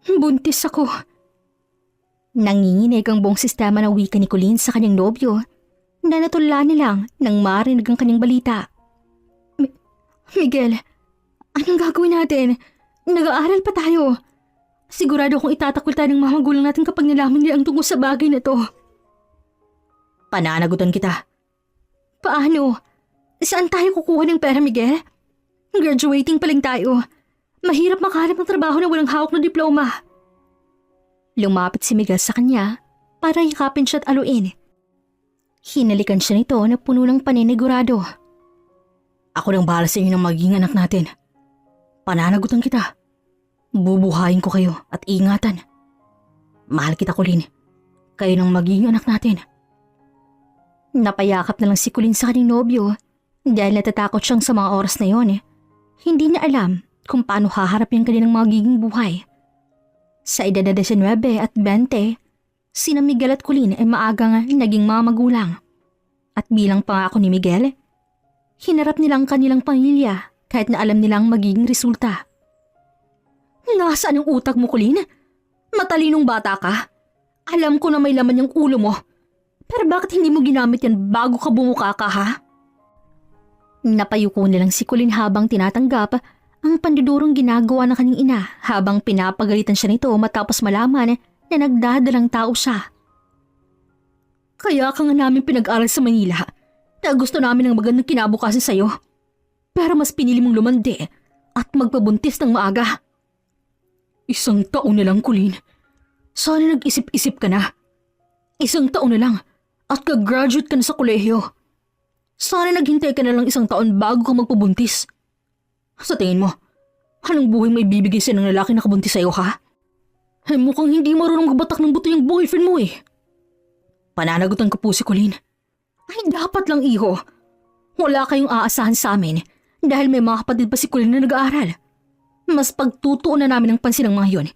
Buntis ako. Nanginginig ang buong sistema ng wika ni Colleen sa kanyang nobyo na natulala nilang nang marinig ang kanyang balita. Miguel, anong gagawin natin? Nag-aaral pa tayo. Sigurado akong itatakwil tayo ng mga magulang natin kapag nalaman nila ang tungkol sa bagay na to. Pananagutan kita. Paano? Saan tayo kukuha ng pera, Miguel? Graduating pa lang tayo. Mahirap makahanap ng trabaho na walang hawak na diploma. Lumapit si Miguel sa kanya para yakapin siya at aluin. Hinalikan siya nito na puno ng paninigurado. Ako nang bahala sa inyo ng magiging anak natin. Pananagutan kita. Bubuhayin ko kayo at ingatan. Mahal kita, Colleen. Kayo nang magiging anak natin. Napayakap na lang si Colleen sa kanyang nobyo dahil natatakot siyang sa mga oras na yon. Hindi niya alam kung paano haharap yung kanilang magiging buhay. Sa edad na 19 at 20, sina Miguel at Colleen ay maagang naging mga magulang. At bilang pangako ni Miguel, hinarap nilang kanilang pamilya kahit na alam nilang magiging resulta. Nasaan ang utak mo, Colleen? Matalinong bata ka. Alam ko na may laman yung ulo mo. Pero bakit hindi mo ginamit yan bago ka bumuka ka, ha? Napayuko nilang si Colleen habang tinatanggap ang pandudurong ginagawa ng kanyang ina habang pinapagalitan siya nito matapos malaman na nagdadalang tao siya. Kaya ka nga namin pinag-aral sa Manila na gusto namin ng magandang kinabukasan sa'yo. Pero mas pinili mong lumandi at magpabuntis ng maaga. 1 taon na lang, Colleen. Sana nag-isip-isip ka na. 1 taon na lang at ka-graduate ka na sa kolehiyo. Sana naghintay ka na lang 1 taon bago ka magpabuntis. Sa tingin mo, anong buhay may bibigay sa'yo ng lalaki na kabuntis sa'yo, ha? Ay mukhang hindi marunong magbatak ng buto yung boyfriend mo eh. Pananagutan ko po si Colleen. Ay dapat lang, iho. Wala kayong aasahan sa amin dahil may mga kapatid pa si Colleen na nag-aaral. Mas pagtutuon na namin ang pansin ng mga yon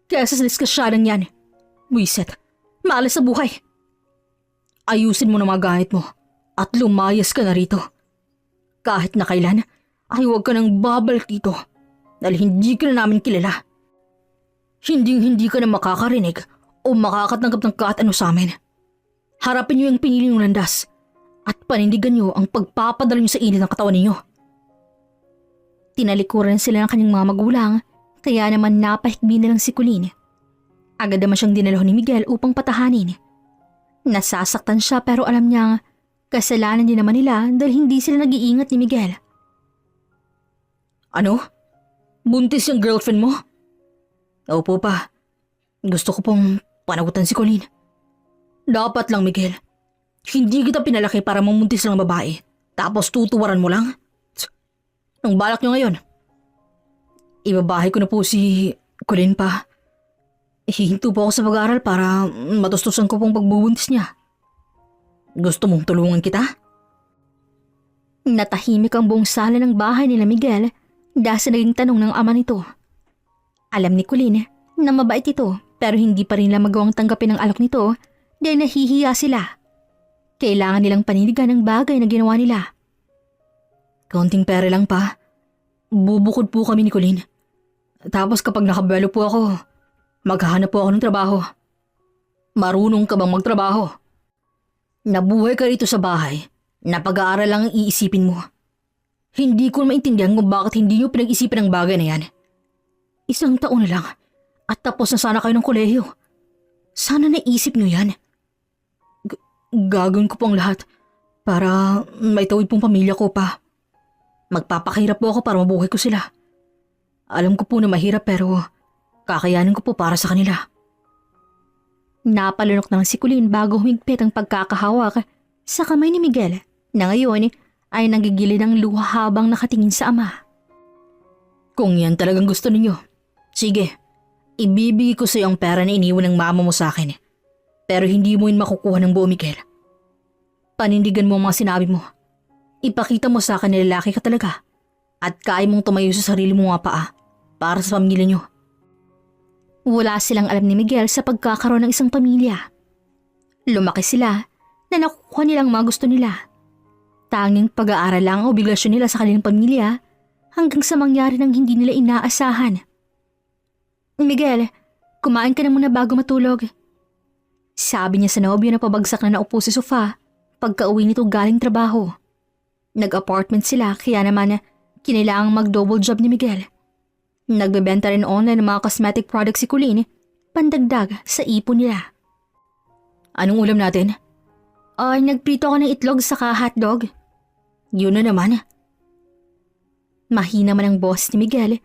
kaysa sa diskasyanan yan. Wiset, maalas sa buhay. Ayusin mo na mga gamit mo at lumayas ka na rito. Kahit na kailan, ay huwag ka nang babalik dito dahil hindi ka na namin kilala. Hindi ka na makakarinig o makakatanggap ng kahit ano sa amin. Harapin niyo yung pinili ng landas at panindigan niyo ang pagpapadala niyo sa init ng katawan niyo. Tinalikuran sila ng kanyang mga magulang kaya naman napahigbi na lang si Colleen. Agad naman siyang dinalaw ni Miguel upang patahanin. Nasasaktan siya pero alam niyang kasalanan din naman nila dahil hindi sila nag-iingat ni Miguel. Ano? Buntis yung girlfriend mo? Opo pa. Gusto ko pong panagutan si Colleen. Dapat lang, Miguel. Hindi kita pinalaki para mamuntis ng babae. Tapos tutuwaran mo lang? Anong balak nyo ngayon? Ibabahay ko na po si Colleen pa. Hihinto po ako sa pag-aaral para matustusan ko pong pagbubuntis niya. Gusto mong tulungan kita? Natahimik ang buong sala ng bahay nila Miguel dahil sa naging tanong ng ama nito. Alam ni Colleen na mabait ito pero hindi pa rin nila magawang tanggapin ang alok nito dahil nahihiya sila. Kailangan nilang paninigan ang bagay na ginawa nila. Kaunting pera lang pa. Bubukod po kami ni Colleen. Tapos kapag nakabelo po ako, maghahanap po ako ng trabaho. Marunong ka bang magtrabaho? Nabuhay ka rito sa bahay. Napag-aaral lang ang iisipin mo. Hindi ko maintindihan kung bakit hindi niyo pinag-isipan ang bagay na yan. 1 taon na lang at tapos na sana kayo ng kolehiyo. Sana naisip niyo yan. Gagawin ko pong lahat para maitawid pong pamilya ko pa. Magpapakahirap po ako para mabuhay ko sila. Alam ko po na mahirap pero kakayanin ko po para sa kanila. Napalunok na si Colleen bago humigpit ang pagkakahawak sa kamay ni Miguel na ngayon ay nagigilid ng luha habang nakatingin sa ama. Kung yan talagang gusto ninyo, sige, ibibigay ko sa iyo ang pera na iniwan ng mama mo sa akin. Pero hindi mo yun makukuha ng buo, Miguel. Panindigan mo ang mga sinabi mo. Ipakita mo sa akin na lalaki ka talaga at kaya mong tumayo sa sarili mo nga paa para sa pamilya niyo. Wala silang alam ni Miguel sa pagkakaroon ng isang pamilya. Lumaki sila na nakukuha nilang mga gusto nila. Tanging pag-aaral lang ang obligasyon nila sa kanilang pamilya hanggang sa mangyari ng hindi nila inaasahan. Miguel, Kumain ka na muna bago matulog. Sabi niya sa nobyo na pabagsak na naupo sa sofa pagka-uwi nito galing trabaho. Nag-apartment sila kaya naman kinailangang mag-double job ni Miguel. Nagbebenta rin online ng mga cosmetic products si Colleen, pandagdag sa ipon nila. Anong ulam natin? Nagprito ko ng itlog saka hotdog. Yun na naman. Mahina man ang boss ni Miguel,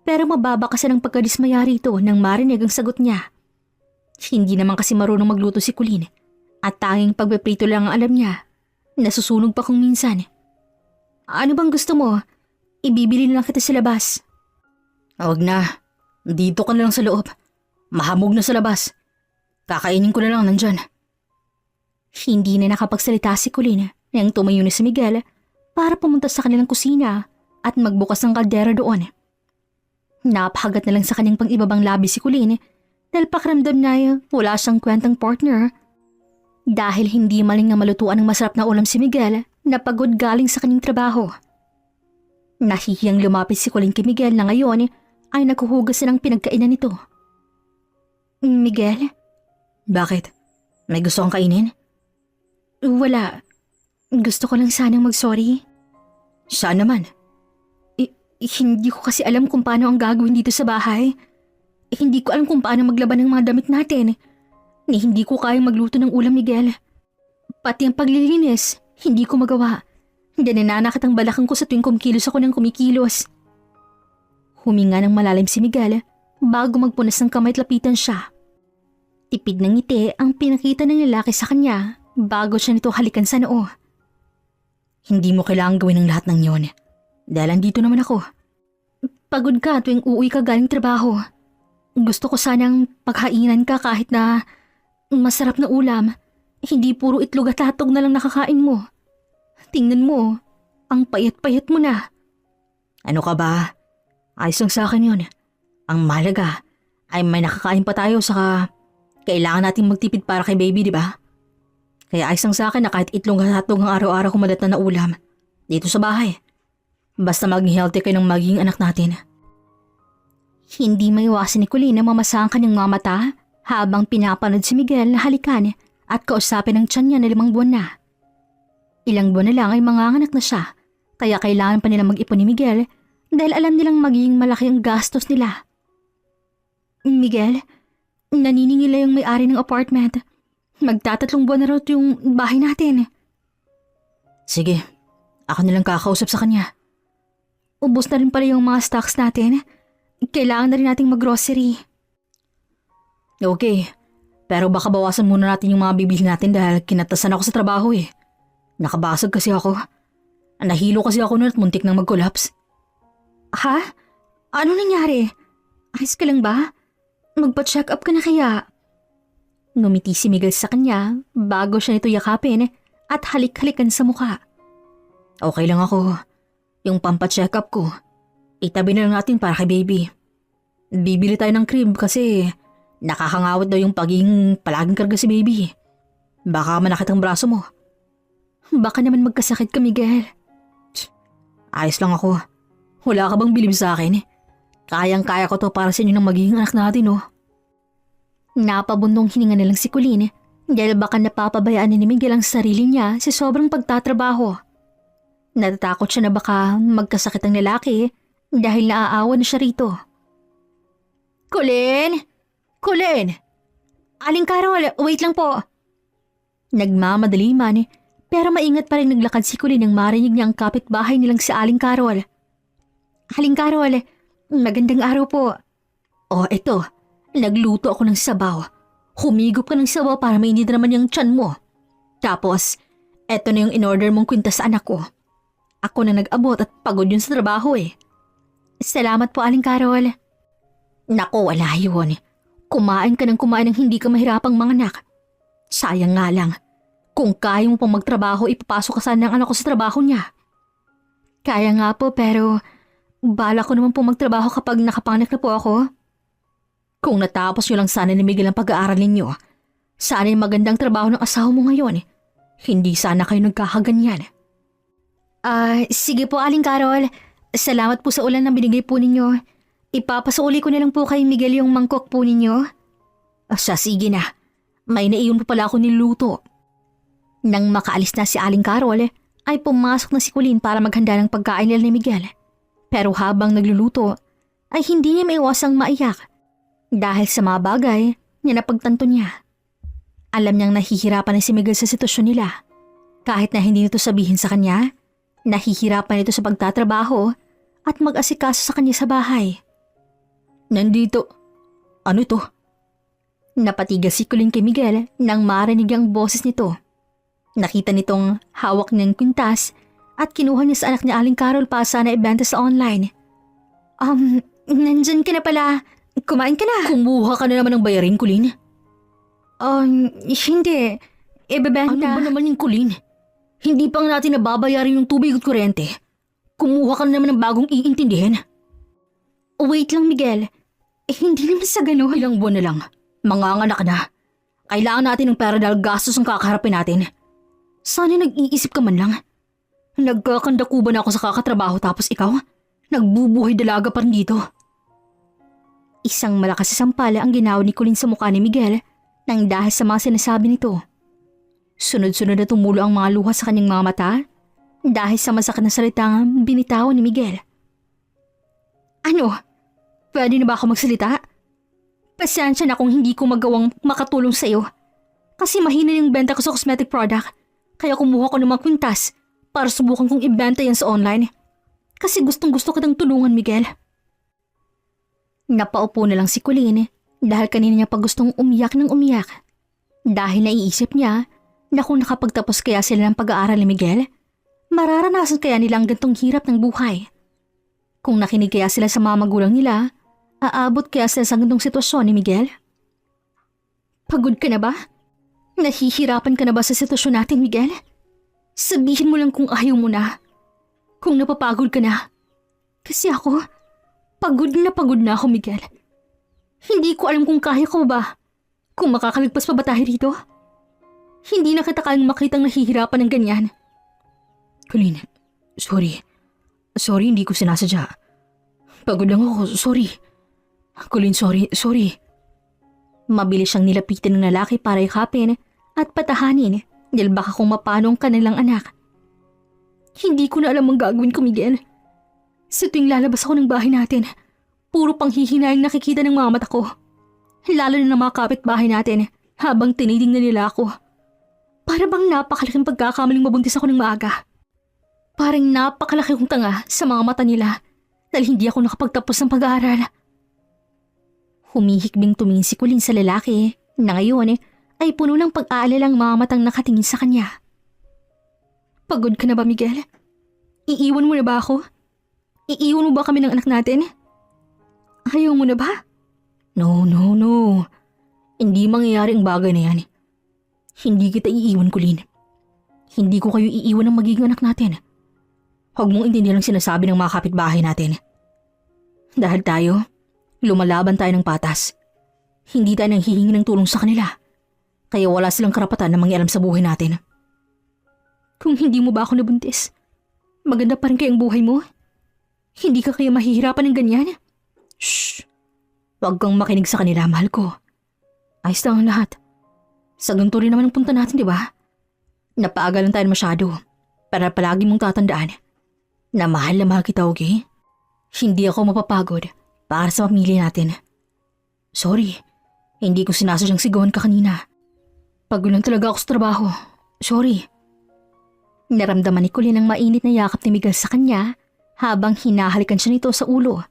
pero mababa kasi ng pagkadismaya rito nang marinig ang sagot niya. Hindi naman kasi marunong magluto si Colleen at tanging pagpiprito lang ang alam niya. Nasusunog pa kung minsan. Ano bang gusto mo? Ibibili na lang kita sa labas. Huwag na. Dito ka na lang sa loob. Mahamog na sa labas. Kakainin ko na lang nandyan. Hindi na nakapagsalita si Colleen nang tumayo na si Miguel para pumunta sa kanilang kusina at magbukas ng kaldera doon. Napahagat na lang sa kanyang pang-ibabang labi si Colleen dahil pakiramdam na wala siyang kwentang partner. Dahil hindi maling nga malutuan ng masarap na ulam si Miguel na pagod galing sa kanyang trabaho. Nahihiyang lumapit si Colleen kay Miguel na ngayon ay naghuhugas na ng pinagkainan nito. Miguel? Bakit? May gusto kang kainin? Wala. Gusto ko lang sanang mag-sorry. Siya naman. Hindi ko kasi alam kung paano ang gagawin dito sa bahay. Hindi ko alam kung paano maglaban ng mga damit natin. Hindi ko kayang magluto ng ulam, Miguel. Pati ang paglilinis, hindi ko magawa. Nananakit ang balakang ko sa tuwing kumikilos ako ng kumikilos. Huminga ng malalim si Miguel bago magpunas ng kamay at lapitan siya. Tipid ng ngiti ang pinakita ng lalaki sa kanya bago siya nito halikan sa noo. Hindi mo kailangang gawin ang lahat ng yon. Dahil andito naman ako. Pagod ka tuwing uuwi ka galing trabaho. Gusto ko sanang paghainan ka kahit na masarap na ulam. Hindi puro itlog at hatog na lang nakakain mo. Tingnan mo, ang payat-payat mo na. Ano ka ba? Ayos lang sa akin yun. Ang mahalaga ay may nakakain pa tayo saka kailangan natin magtipid para kay baby, di ba? Kaya ayos lang sa akin na kahit itlog at hatog ang araw-araw kumalat na ulam dito sa bahay. Basta maging healthy kayo ng magiging anak natin. Hindi maiwasan ni Colleen na mamasa ang kanyang mga mata habang pinapanood si Miguel na halikan at kausapin ang tiyan niya na 5 buwan na. Ilang buwan na lang ay manganganak na siya, kaya kailangan pa nilang mag-ipon ni Miguel dahil alam nilang magiging malaki ang gastos nila. Miguel, naniningila yung may-ari ng apartment. Magtatatlong buwan na raw yung bahay natin. Sige, ako nilang kakausap sa kanya. Ubus na rin pala yung mga stocks natin. Kailangan na rin nating mag-grocery. Okay, pero baka bawasan muna natin yung mga bibili natin dahil kinatasan ako sa trabaho eh. Nakabasag kasi ako. Nahilo kasi ako nun at muntik nang mag-collapse. Ha? Ano nangyari? Ayos ka lang ba? Magpa-check up ka na kaya? Ngumiti si Miguel sa kanya bago siya nito yakapin at halik-halikan sa mukha. Okay lang ako. Yung pampa-check up ko, itabi na lang natin para kay baby. Bibili tayo ng crib kasi nakakangawat daw yung pagiging palaging karga si baby. Baka manakit ang braso mo. Baka naman magkasakit ka, Miguel. Ayos lang ako. Wala ka bang bilib sa akin? Kayang-kaya ko to para sa inyo ng magiging anak natin, oh. Napabundong hininga na lang si Colleen dahil baka napapabayaan ni Miguel ang sarili niya sa sobrang pagtatrabaho. Natatakot siya na baka magkasakit ang lalaki dahil naaawa na siya rito. Colleen! Colleen! Aling Carol, wait lang po. Nagmamadali man pero maingat pa rin naglakad si Colleen nang marinig niya ang kapitbahay nilang si Aling Carol. Aling Carol, magandang araw po. Oh, eto. Nagluto ako ng sabaw. Humigop ka ng sabaw para mainit naman yung tiyan mo. Tapos, eto na yung in-order mong kwintas sa anak ko. Ako na nag-abot at pagod yun sa trabaho eh. Salamat po, Aling Carol. Naku, wala yun. Kumain ka ng kumain ng hindi ka mahirapang manganak. Sayang nga lang. Kung kaya mo pang magtrabaho, ipapasok ka sana ng anak ko sa trabaho niya. Kaya nga po, pero bala ko naman po magtrabaho kapag nakapanganak na po ako. Kung natapos nyo lang sana ni Miguel ang pag-aaral ninyo, sana yung magandang trabaho ng asawa mo ngayon. Hindi sana kayo nagkakaganyan. Sige po, Aling Carol. Salamat po sa ulan na binigay po ninyo. Ipapasuli ko na lang po kay Miguel yung mangkok po ninyo. Siya, sige na. May naiyon pa pala ako niluto. Nang makaalis na si Aling Carol, ay pumasok na si Colleen para maghanda ng pagkain nila ni Miguel. Pero habang nagluluto, ay hindi niya maiwasang maiyak dahil sa mga bagay na napagtanto niya. Alam niyang nahihirapan na si Miguel sa sitwasyon nila. Kahit na hindi nito sabihin sa kanya, nahihirapan ito sa pagtatrabaho at mag-asikaso sa kanya sa bahay. Nandito. Ano ito? Napatigas si Colleen kay Miguel nang marinig ang boses nito. Nakita nitong hawak niyang kwintas at kinuha niya sa anak niya Aling Carol para sana ibenta sa online. Nandyan ka na pala. Kumain ka na. Kumuha ka na naman ng bayarin, Colleen. Hindi. Ibebenta. Ano ba naman yung Colleen? Hindi pang natin nababayarin yung tubig at kuryente. Kumuha ka na naman ng bagong iintindihin. Wait lang, Miguel. Hindi naman sa ganun. Ilang buwan na lang. Manganganak na. Kailangan natin ng pera dahil gastos ang kakaharapin natin. Sana nag-iisip ka man lang. Nagkakandakuban ako sa kakatrabaho tapos ikaw, nagbubuhay dalaga pa rin dito. Isang malakas na sampala ang ginawa ni Colleen sa mukha ni Miguel nang dahil sa mga sinasabi nito. Sunod-sunod na tumulo ang mga luha sa kanyang mga mata dahil sa masakit na salitang binitawan ni Miguel. Ano? Pwede na ba ako magsalita? Pasensya na kung hindi ko magawang makatulong sa iyo. Kasi mahina yung benta ko sa cosmetic product. Kaya kumuha ko ng mga kwintas para subukan kong ibenta yan sa online. Kasi gustong-gusto kitang tulungan, Miguel. Napaupo na lang si Colleen dahil kanina niya pa gustong umiyak ng umiyak. Dahil naiisip niya na kung nakapagtapos kaya sila ng pag-aaral ni Miguel, mararanasan kaya nila ang gantong hirap ng buhay. Kung nakinig kaya sila sa mga magulang nila, aabot kaya sila sa gantong sitwasyon ni Miguel? Pagod ka na ba? Nahihirapan ka na ba sa sitwasyon natin, Miguel? Sabihin mo lang kung ayaw mo na. Kung napapagod ka na. Kasi ako, pagod na ako, Miguel. Hindi ko alam kung kaya ko ba. Kung makakaligpas pa ba tayo rito? Hindi na kita kayang makitang nahihirapan ng ganyan. Colleen, sorry. Sorry, hindi ko sinasadya. Pagod lang ako, sorry. Colleen, sorry. Mabilis siyang nilapitan ng lalaki para yakapin at patahanin dahil baka kung mapano ang kanilang anak. Hindi ko na alam ang gagawin ko, Miguel. Sa tuwing lalabas ako ng bahay natin, puro panghihinayang nakikita ng mga mata ko. Lalo na ng mga kapitbahay natin habang tinitingnan nila ako. Para bang napakalaking pagkakamaling mabuntis ako ng maaga. Parang napakalaki kong tanga sa mga mata nila dahil hindi ako nakapagtapos ng pag-aaral. Humihikbing tumingin si Colleen sa lalaki na ngayon ay puno ng pag-aalala ang mga matang nakatingin sa kanya. Pagod ka na ba, Miguel? Iiwan mo na ba ako? Iiwan mo ba kami ng anak natin? Ayaw mo na ba? No. Hindi mangyayari ang bagay na yan. Hindi kita iiwan, Colleen. Hindi ko kayo iiwan ng magiging anak natin. Huwag mong intindihan ang sinasabi ng mga kapitbahay natin. Dahil tayo, lumalaban tayo ng patas. Hindi tayo nang hihingi ng tulong sa kanila. Kaya wala silang karapatan na mangialam sa buhay natin. Kung hindi mo ba ako nabuntis, maganda pa rin kayang buhay mo? Hindi ka kaya mahihirapan ng ganyan? Shh! Huwag kang makinig sa kanila, mahal ko. Ayos lang ang lahat. Sa ganito rin naman ang punta natin, di ba? Napaagalan tayo masyado. Para palagi mong tatandaan na mahal kita, okay? Hindi ako mapapagod para sa pamilya natin. Sorry, hindi ko sinasadyang sigawan ka kanina. Pagod lang talaga ako sa trabaho. Sorry. Naramdaman ni Colleen ang mainit na yakap ni Miguel sa kanya habang hinahalikan siya nito sa ulo.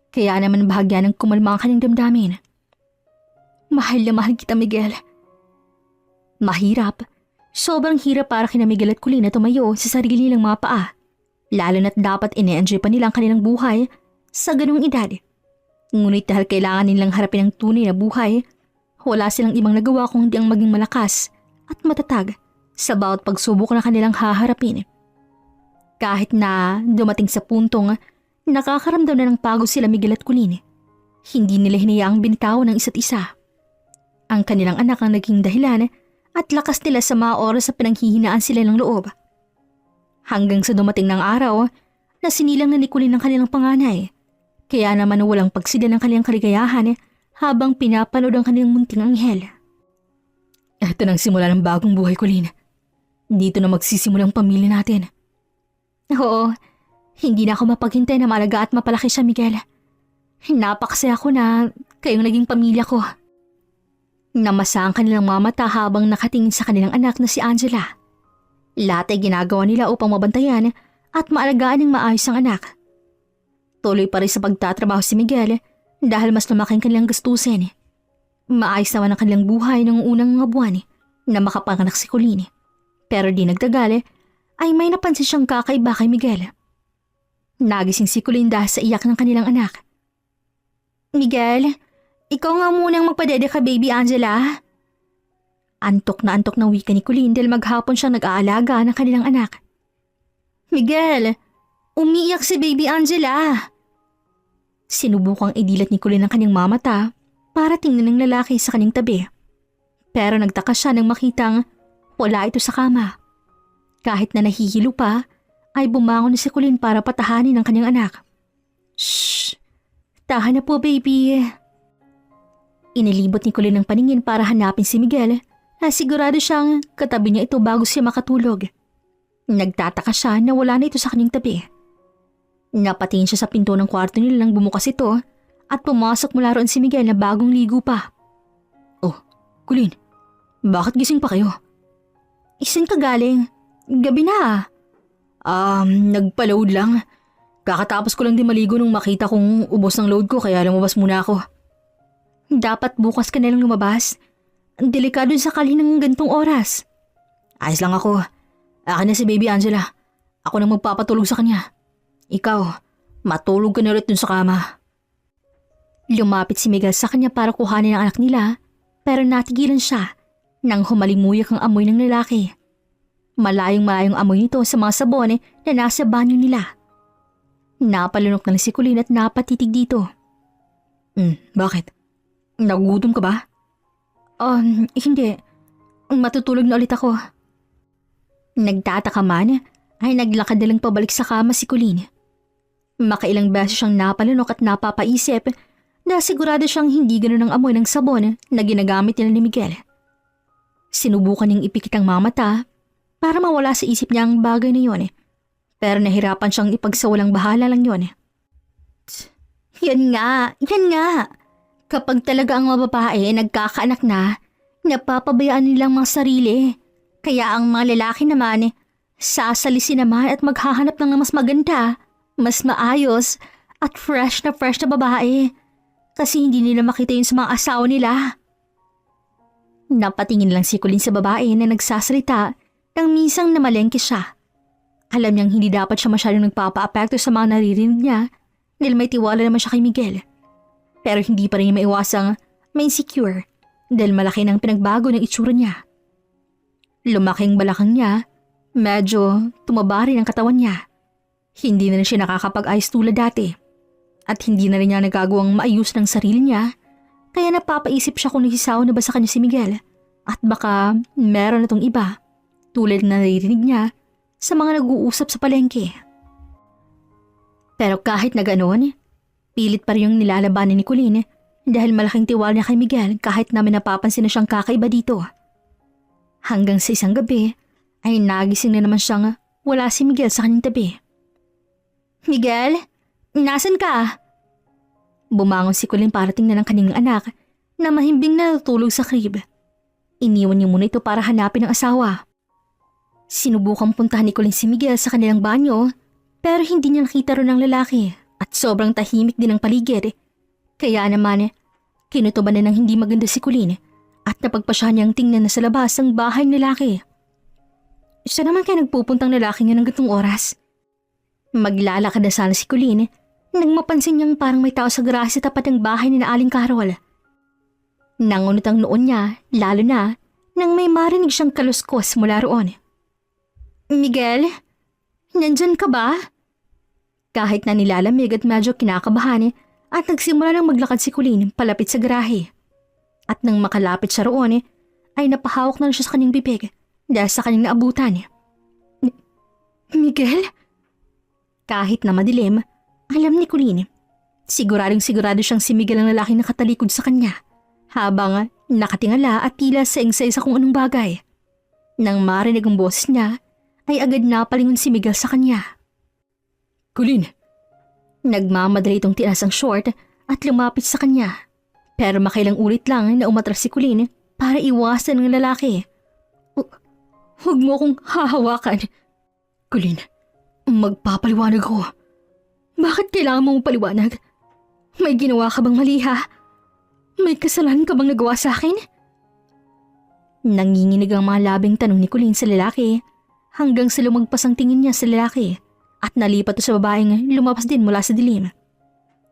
Kaya naman bahagya ng kumalma ang kanyang damdamin. Mahal na mahal kita, Miguel. Mahirap. Sobrang hirap para kina Miguel at Colleen na tumayo sa sarili nilang mga paa. Lalo na't dapat ine-enjoy pa nila ang kanilang buhay sa ganung edad. Ngunit dahil kailangan nilang harapin ang tunay na buhay, wala silang ibang nagawa kung hindi ang maging malakas at matatag sa bawat pagsubok na kanilang haharapin. Kahit na dumating sa puntong nakakaramdam na ng pagod sila Miguel at Colleen, hindi nila hinayaang binitawan ng isa't isa. Ang kanilang anak ang naging dahilan at lakas nila sa mga oras sa pinanghihinaan sila ng loob. Hanggang sa dumating ng araw na sinilang na ni Colleen ang kanilang panganay, kaya naman walang pagsida ng kanilang kaligayahan habang pinapanood ang kanilang munting anghel. Ito nang simula ng bagong buhay ko, Lynn. Dito na magsisimula ang pamilya natin. Oo, hindi na ako mapaghintay na malaga at mapalaki siya, Miguel. Napakasaya ako na kayong naging pamilya ko. Namasa ang kanilang mga mata habang nakatingin sa kanilang anak na si Angela. Lahat ay ginagawa nila upang mabantayan at maalagaan ng maayos ang anak. Tuloy pa rin sa pagtatrabaho si Miguel dahil mas lumaki ang kanilang gastusin. Maayos naman ang kanilang buhay noong unang mga buwan na makapanganak si Colleen. Pero di nagtagal ay may napansin siyang kakaiba kay Miguel. Nagising si Colleen dahil sa iyak ng kanilang anak. Miguel, ikaw nga munang magpadede ka, baby Angela. Antok na wika ni Colleen dahil maghapon siyang nag-aalaga ng kanilang anak. Miguel, umiiyak si baby Angela. Sinubukang idilat ni Colleen ang kanyang mamata para tingnan ng lalaki sa kanyang tabi. Pero nagtaka siya nang makitang wala ito sa kama. Kahit na nahihilo pa, ay bumangon na si Colleen para patahanin ang kanyang anak. Shh! Tahan na po, baby. Inilibot ni Colleen ang paningin para hanapin si Miguel na sigurado siyang katabi niya ito bago siya makatulog. Nagtataka siya na wala na ito sa kanyang tabi. Napatingin siya sa pinto ng kwarto nila nang bumukas ito at pumasok mula roon si Miguel na bagong ligo pa. Oh, Colleen, bakit gising pa kayo? Isan ka galing? Gabi na. Nagpa-load lang. Kakatapos ko lang din maligo nung makita kong ubos ng load ko kaya lumabas muna ako. Dapat bukas ka na lang lumabas. Ang delikado sakali ng gantong oras. Ayos lang ako. Akin na si baby Angela. Ako nang magpapatulog sa kanya. Ikaw, matulog ka na ulit dun sa kama. Lumapit si Miguel sa kanya para kuhanin ang anak nila pero natigilan siya nang humalimuyak ang amoy ng lalaki. Malayong-malayong amoy nito sa mga sabon na nasa banyo nila. Napalunok na si Colleen at napatitig dito. Bakit? Nagugutom ka ba? Hindi. Matutulog na ulit ako. Nagtataka man ay naglakad na lang pabalik sa kama si Colleen. Makailang beses siyang napalunok at napapaisip na sigurado siyang hindi ganun ang amoy ng sabon na ginagamit nila ni Miguel. Sinubukan niyang ipikit ang mga mata para mawala sa isip niya ang bagay na yon. Pero nahirapan siyang ipagsawalang bahala lang yon. Yan nga. Kapag talaga ang mga babae nagkakaanak na, napapabayaan nilang mga sarili. Kaya ang mga lalaki naman, sasalisin naman at maghahanap ng mas maganda, mas maayos, at fresh na babae. Kasi hindi nila makita yun sa mga asawa nila. Napatingin lang si Colleen sa babae na nagsasalita nang minsang namalengke siya. Alam niyang hindi dapat siya masyadong nagpapa-apekto sa mga naririnig niya dahil may tiwala naman siya kay Miguel. Pero hindi pa rin niya maiwasang may insecure dahil malaki ng pinagbago ng itsura niya. Lumaking balakang niya, medyo tumaba rin ang katawan niya. Hindi na rin siya nakakapag-ayos tulad dati at hindi na rin niya nagagawang maayos ng sarili niya kaya napapaisip siya kung nagsisawa na ba sa kanya si Miguel at baka meron na tong iba tulad na naririnig niya sa mga nag-uusap sa palengke. Pero kahit na ganoon, pilit pa rin yung nilalabanan ni Colleen dahil malaking tiwala niya kay Miguel kahit namin napapansin na siyang kakaiba dito. Hanggang sa isang gabi ay nagising na naman siyang wala si Miguel sa kanyang tabi. Miguel, nasan ka? Bumangon si Colleen para tingnan ang kanyang anak na mahimbing na natutulog sa crib. Iniwan niya muna ito para hanapin ang asawa. Sinubukang puntahan ni Colleen si Miguel sa kanilang banyo pero hindi niya nakita ron ang lalaki at sobrang tahimik din ang paligid. Kaya naman, kinutuban na ng hindi maganda si Colleen at napagpasya niyang tingnan na sa labas ang bahay ng lalaki. Saan naman kaya nagpupuntang lalaki niya ng gantong oras? Maglalakad na sana si Colleen nang mapansin niyang parang may tao sa garahe sa tapat ng bahay ni na Aling Carol. Nangunot ang noon niya, lalo na nang may marinig siyang kaluskos mula roon. Miguel, nandyan ka ba? Kahit na nilalamig at medyo kinakabahan at nagsimula nang maglakad si Colleen palapit sa garahe. At nang makalapit siya roon ay napahawak na siya sa kanyang bibig dahil sa kanyang naabutan. Miguel? Kahit na madilim, alam ni Colleen, Sigurado siyang si Miguel ang lalaki na katalikod sa kanya, habang nakatingala at tila saing-say sa kung anong bagay. Nang marinig ang boses niya, ay agad napalingon si Miguel sa kanya. Colleen! Nagmamadali itong tinas ang short at lumapit sa kanya. Pero makailang ulit lang na umatras si Colleen para iwasan ng lalaki. Huwag mo akong hahawakan. Colleen, Magpapaliwanag ko. Bakit kailangan mong paliwanag? May ginawa ka bang mali ha? May kasalanan ka bang nagawa sa akin? Nanginginig ang mga labing tanong ni Colleen sa lalaki hanggang sa lumagpas ang tingin niya sa lalaki at nalipat to sa babaeng lumabas din mula sa dilim.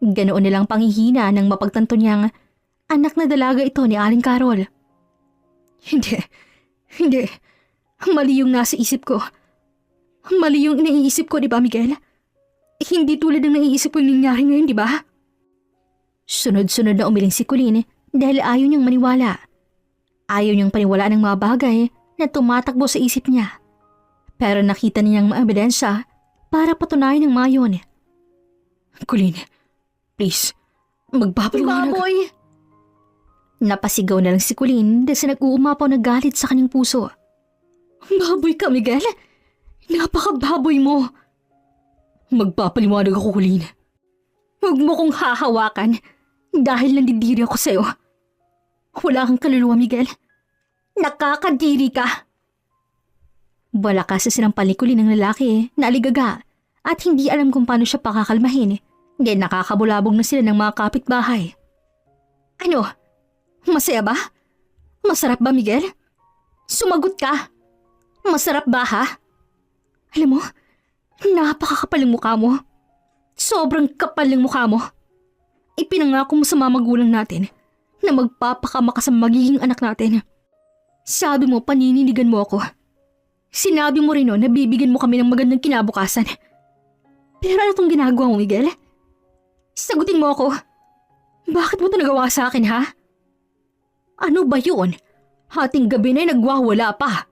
Ganoon nilang panghihina nang mapagtanto niyang anak na dalaga ito ni Aling Carol. Hindi. Mali yung nasa isip ko. Mali yung naiisip ko, di ba, Miguel? Hindi tulad ng naiisip ko yung nangyari ngayon, di ba? Sunod-sunod na umiling si Colleen dahil ayaw niyang maniwala. Ayaw niyang paniwalaan ng mga bagay na tumatakbo sa isip niya. Pero nakita niyang mga ebidensya para patunayan ng mga yun. Colleen, please, magpapaliwanag. Baboy! Napasigaw na lang si Colleen dahil sa nag-uumapaw na galit sa kanyang puso. Baboy ka, Miguel? Napaka-baboy mo! Magpapaliwanag ako, Colleen. Huwag mo kong hahawakan dahil nandidiri ako sa'yo. Wala kang kaluluwa, Miguel. Nakakadiri ka! Wala ka sa sinampal ni Colleen ng lalaki na aligaga at hindi alam kung paano siya pakakalmahin dahil nakakabulabog na sila ng mga kapitbahay. Ano? Masaya ba? Masarap ba, Miguel? Sumagot ka! Masarap ba, ha? Alam mo, napakakapal ng mukha mo. Sobrang kapal ng mukha mo. Ipinangako mo sa mga magulang natin na magpapakama ka sa magiging anak natin. Sabi mo, panininigan mo ako. Sinabi mo rin na bibigyan mo kami ng magandang kinabukasan. Pero ano itong ginagawa mo, Miguel? Sagutin mo ako. Bakit mo ito nagawa sa akin, ha? Ano ba yun? Hating gabi na'y nagwawala pa.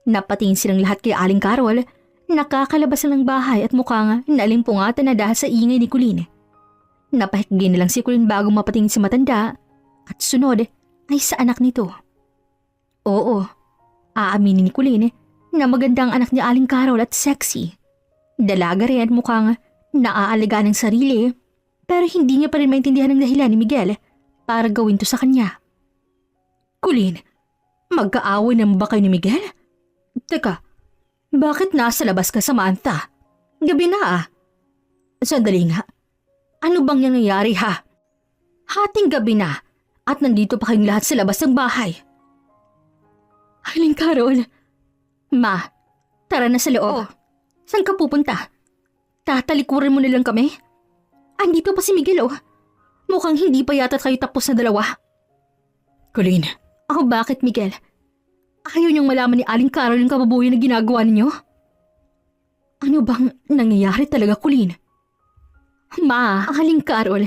Napatingin silang lahat kay Aling Carol. Nakakalabas na ng bahay at mukhang nalimpungatan na dahil sa ingay ni Colleen. Napahikgin na lang si Colleen bago mapatingin sa matanda at sunod ay sa anak nito. Oo, aaminin ni Colleen na maganda ang anak ni Aling Carol at sexy. Dalaga rin at mukhang naaalaga ng sarili pero hindi niya pa rin maintindihan ang dahilan ni Miguel para gawin to sa kanya. Colleen, magkaaway na ba kayo ni Miguel? Teka, bakit nasa labas ka, Samantha? Gabi na ah. Sandali nga. Ano bang nangyayari ha? Hating gabi na at nandito pa kayong lahat sa labas ng bahay. Aling Carol. Ma, tara na sa loob. Saan ka pupunta? Tatalikuran mo na lang kami? Andito pa si Miguel oh. Mukhang hindi pa yata kayo tapos na dalawa. Colleen. Oh, bakit Miguel? Ayaw niyong malaman ni Aling Carol yung kababuyan na ginagawa ninyo? Ano bang nangyayari talaga, Colleen? Ma, Aling Carol,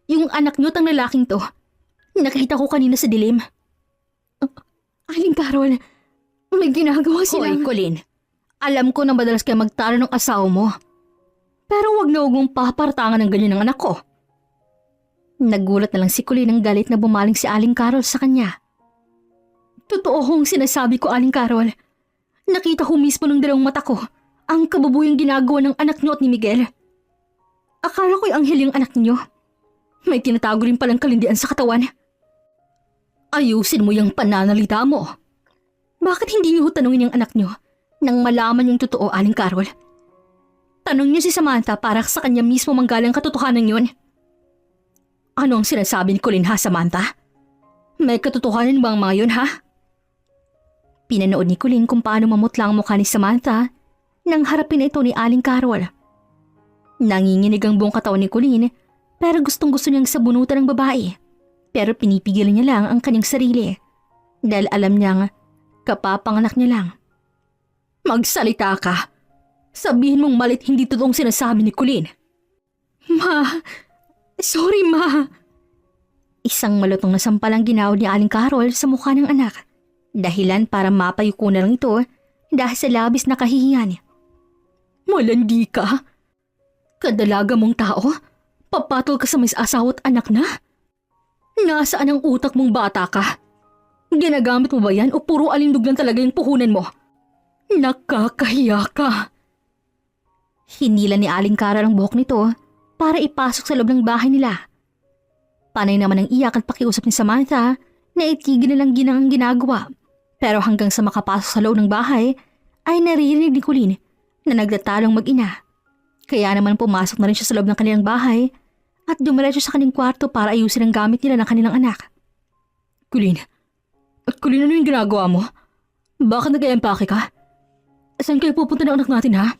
yung anak niyo't ang lalaking to. Nakita ko kanina sa dilim. Aling Carol, may ginagawa silang... Hoy, Colleen. Alam ko na madalas kayo magtalo ng asawa mo. Pero wag na huwag mong papartangan ng ganyan ng anak ko. Nagulat na lang si Colleen ng galit na bumaling si Aling Carol sa kanya. Totoo hong sinasabi ko, Aling Carol. Nakita ko mismo ng dalawang mata ko ang kababuyang ginagawa ng anak niyo at ni Miguel. Akala ko'y anghel yung anak niyo. May tinatago rin palang kalindian sa katawan. Ayusin mo yung pananalita mo. Bakit hindi niyo tanungin yung anak niyo nang malaman yung totoo, Aling Carol? Tanong niyo si Samantha para sa kanya mismo manggalang katotohanan yun. Ano ang sinasabi ni Colleen ha, Samantha? May katotohanan bang mga yun ha? Pinanood ni Colleen kung paano mamutla ang mukha ni Samantha nang harapin ito ni Aling Carol. Nanginginig ang buong katawan ni Colleen pero gustong-gusto niyang sabunutan ng babae. Pero pinipigilan niya lang ang kanyang sarili dahil alam niyang kapapanganak niya lang. Magsalita ka. Sabihin mong malit hindi totoong sinasabi ni Colleen. Ma, sorry ma. Isang malutong na sampalang ginawa ni Aling Carol sa mukha ng anak. Dahilan para mapayuko na lang ito dahil sa labis na kahihiyan. Malandi ka? Kadalaga mong tao? Papatol ka sa may asawa at anak na? Nasaan ang utak mong bata ka? Ginagamit mo ba yan o puro alindog lang talaga yung puhunan mo? Nakakahiya ka. Hinila ni Aling Carol ang buhok nito para ipasok sa loob ng bahay nila. Panay naman ang iyak at pakiusap ni Samantha na itigil nilang ginang ginagawa. Pero hanggang sa makapasok sa loob ng bahay ay naririnig ni Colleen na nagtatalong mag-ina. Kaya naman pumasok na rin siya sa loob ng kanilang bahay at dumiretso sa kanilang kwarto para ayusin ang gamit nila ng kanilang anak. Colleen, ano yung ginagawa mo? Bakit nag-empake ka? Saan kayo pupunta ng anak natin ha?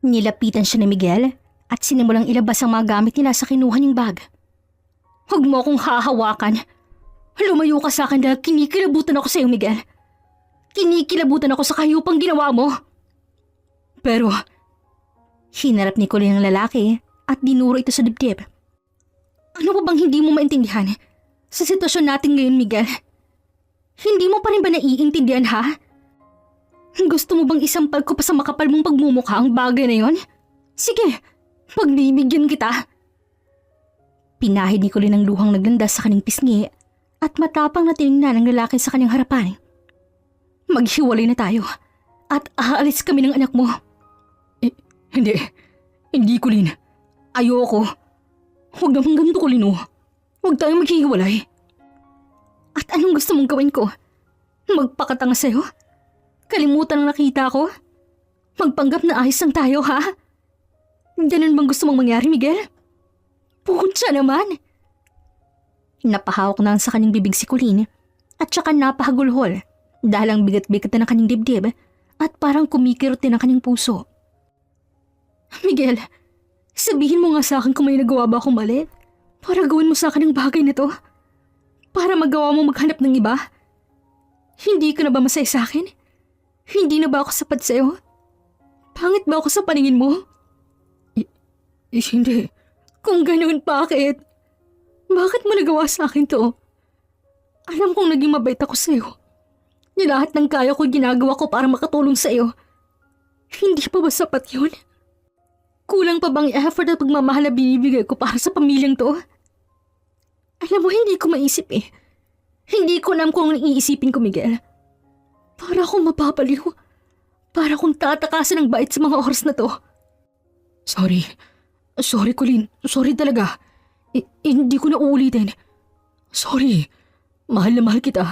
Nilapitan siya ni Miguel at sinimulang ilabas ang mga gamit nila sa kinuha niyang bag. Huwag mo akong hahawakan. Lumayo ka sa akin dahil kinikilabutan ako sa iyo, Miguel. Kinikilabutan ako sa kayupang ginawa mo. Pero, hinarap ni Colleen ang lalaki at dinuro ito sa dibdib. Ano pa bang hindi mo maintindihan sa sitwasyon natin ngayon, Miguel? Hindi mo pa rin ba naiintindihan, ha? Gusto mo bang isampal ko pa sa makapal mong pagmumukha ang bagay na yon? Sige, pagbibigyan kita. Pinahid ni Colleen ang luhang naglandas sa kanyang pisngi at matapang na tiningnan ang lalaki sa kanyang harapan. Maghiwalay na tayo at aalis kami ng anak mo. Hindi Colleen. Ayoko. Huwag naman ganito Colleen oh. Huwag tayong maghihiwalay. At anong gusto mong gawin ko? Magpakatanga sa'yo? Kalimutan ang nakita ko? Magpanggap na ayos lang tayo, ha? Ganun bang gusto mong mangyari, Miguel? Puntsa naman! Napahawak na sa kanyang bibig si Colleen at saka napahagulhol dahil ang bigat-bigat na ng kanyang dibdib at parang kumikirot din ang kanyang puso. Miguel, sabihin mo nga sa akin kung may nagawa ba akong mali para gawin mo sa akin ang bagay na to. Para magawa mo maghanap ng iba? Hindi ka na ba masaya sa akin? Hindi na ba ako sapat sa'yo? Pangit ba ako sa paningin mo? Hindi. Kung ganoon, bakit? Bakit mo nagawa sa akin to? Alam kong naging mabait ako sa'yo. Lahat ng kaya ko ginagawa ko para makatulong sa'yo. Hindi pa ba sapat yun? Kulang pa bang effort at pagmamahal na binibigay ko para sa pamilyang to? Alam mo, hindi ko maisip eh. Hindi ko alam kung anong iisipin ko, Miguel. Para akong mapapaliw. Para akong tatakasan ng bait sa mga oras na to. Sorry. Sorry, Colleen. Sorry talaga. Hindi ko na uulitin. Sorry. Mahal na mahal kita.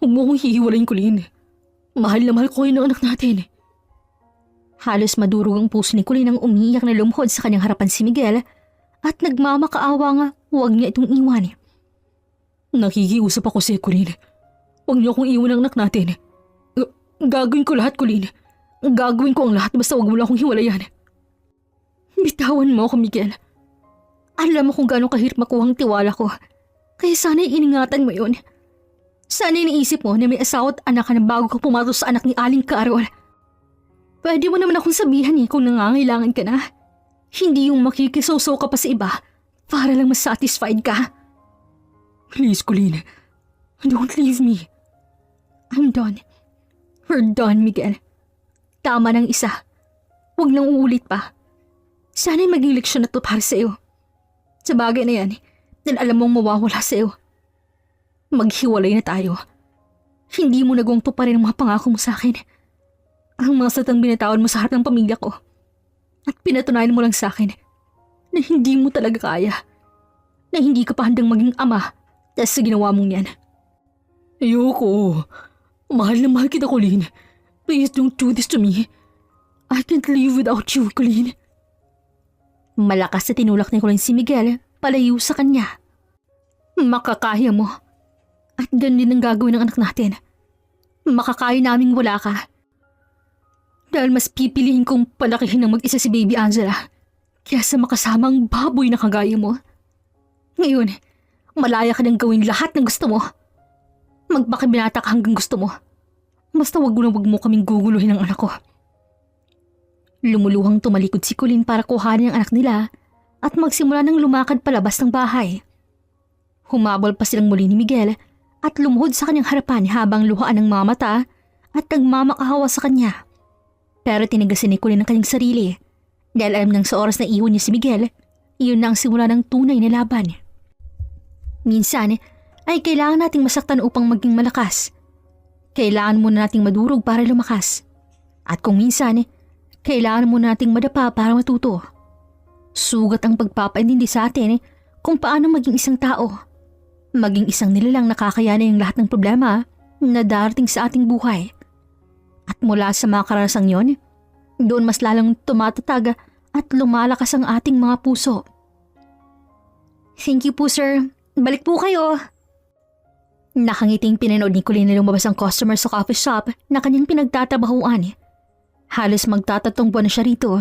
Huwag mo akong hihiwalayin, Colleen. Mahal na mahal ko yun ng anak natin. Halos madurog ang puso ni Colleen nang umiiyak na lumuhod sa kanyang harapan si Miguel at nagmamakaawa nga huwag niya itong iwan. Nakikiusap ako sa'yo, Colleen. Huwag niyo akong iwan ng anak natin. Gagawin ko lahat, Colleen. Gagawin ko ang lahat basta huwag mo lang akong hiwalayan. Bitawan mo ako, Miguel. Alam mo kung gaano kahirap makuha ang tiwala ko. Kaya sana'y iningatan mo yun. Sana'y naisip mo na may asawa at anak ka na bago ka pumatos sa anak ni Aling Carol. Pwede mo naman akong sabihan kung nangangailangan ka na. Hindi yung makikisoso ka pa sa iba para lang masatisfied ka. Please, Colleen. Don't leave me. I'm done. We're done, Miguel. Tama ng isa. Huwag nang uulit pa. Sana'y maging leksyon na to para sa'yo. Sa bagay na yan, dahil alam mong mawawala sa'yo. Maghiwalay na tayo. Hindi mo nagawang tuparin ang mga pangako mo sa akin. Ang mga satang binatawan mo sa harap ng pamilya ko. At pinatunayan mo lang sa akin na hindi mo talaga kaya. Na hindi ka pa handang maging ama dahil sa ginawa mong yan. Ayoko. Mahal na mahal kita, Colleen. Please don't do this to me. I can't live without you, Colleen. Malakas na tinulak ni Colleen si Miguel palayo sa kanya. Makakaya mo. At ganun din ang gagawin ng anak natin. Makakaya naming wala ka. Dahil mas pipiliin kong palakihin ng mag-isa si Baby Angela kaysa makasama ang baboy na kagaya mo. Ngayon, malaya ka nang gawin lahat ng gusto mo. Magpakibinata ka hanggang gusto mo. Basta wag mo kaming guguluhin ng anak ko. Lumuluhang tumalikod si Colleen para kuhanin ang anak nila at magsimula ng lumakad palabas ng bahay. Humabol pa silang muli ni Miguel at lumuhod sa kanyang harapan habang luhaan ng mga mata at nagmamakahawa sa kanya. Pero tinigasin ni Colleen ang kanyang sarili dahil alam nang sa oras na iwan niya si Miguel Iyon na ang simula ng tunay na laban. Minsan ay kailangan nating masaktan upang maging malakas. Kailangan muna nating madurog para lumakas. At kung minsan, kailangan muna nating madapa para matuto. Sugat ang pagpapaintindi sa atin kung paano maging isang tao. Maging isang nilalang nakakayanan ng lahat ng problema na darating sa ating buhay. At mula sa mga karanasang yon, doon mas lalong tumatatag at lumalakas ang ating mga puso. Thank you po, sir. Balik po kayo. Nakangiting pinanood ni Colleen na lumabas ang customer sa coffee shop na kanyang pinagtatrabahuan. Halos magtatatong buwan na siya rito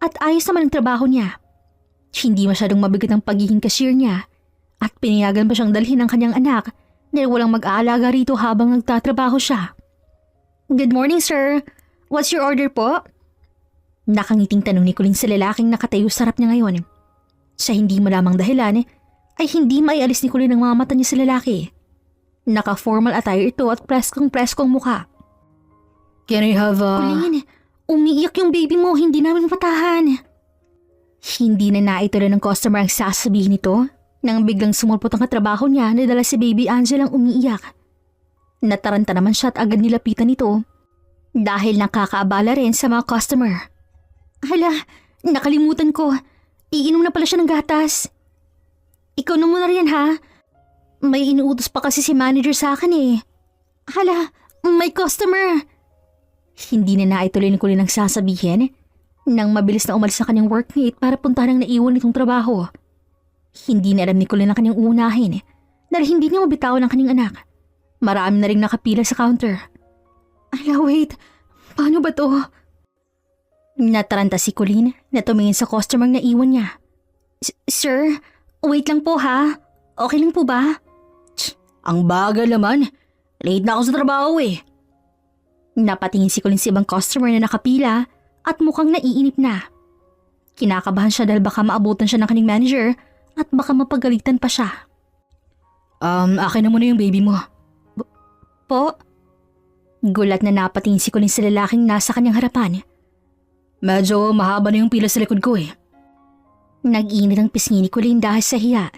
at ayos naman ang trabaho niya. Hindi masyadong mabigat ang pagiging cashier niya at pinayagan pa siyang dalhin ng kanyang anak dahil walang mag-aalaga rito habang nagtatrabaho siya. Good morning, sir. What's your order po? Nakangiting tanong ni Colleen sa lalaking nakatayo sa harap niya ngayon. Sa hindi malamang dahilan, ay hindi maialis ni Colleen ang mga mata niya sa lalaki. Naka-formal attire ito at preskong mukha. Can I have Colleen, umiiyak yung baby mo, hindi namin mapatahan. Hindi na naituloy ng customer ang sasabihin nito nang biglang sumulpot ang katrabaho niya na dala si baby Angel ang umiiyak. Nataranta naman siya at agad nilapitan nito dahil nakakaabala rin sa mga customer. Hala, nakalimutan ko. Iinom na pala siya ng gatas. Ikaw na muna rin ha. May inuutos pa kasi si manager sa akin eh. Hala, may customer. Hindi na naituloy ni Colleen ang sasabihin nang mabilis na umalis sa kanyang workmate para puntahan ang naiwan nitong trabaho. Hindi na alam ni Colleen ang kanyang uunahin dahil hindi niya mabitawan ang kanyang anak. Marami na rin nakapila sa counter. Ala, wait. Paano ba to? Nataranta si Colleen na tumingin sa customer na iwan niya. Sir, wait lang po ha. Okay lang po ba? Ang bagal naman. Late na ako sa trabaho eh. Napatingin si Colleen sa ibang customer na nakapila at mukhang naiinip na. Kinakabahan siya dahil baka maabutan siya ng kanyang manager at baka mapagalitan pa siya. Akin na muna yung baby mo. Po? Gulat na napatingin si Colleen sa lalaking nasa kanyang harapan. Medyo mahaba na yung pila sa likod ko eh. Nag-init ang pisngi ni Colleen dahil sa hiya.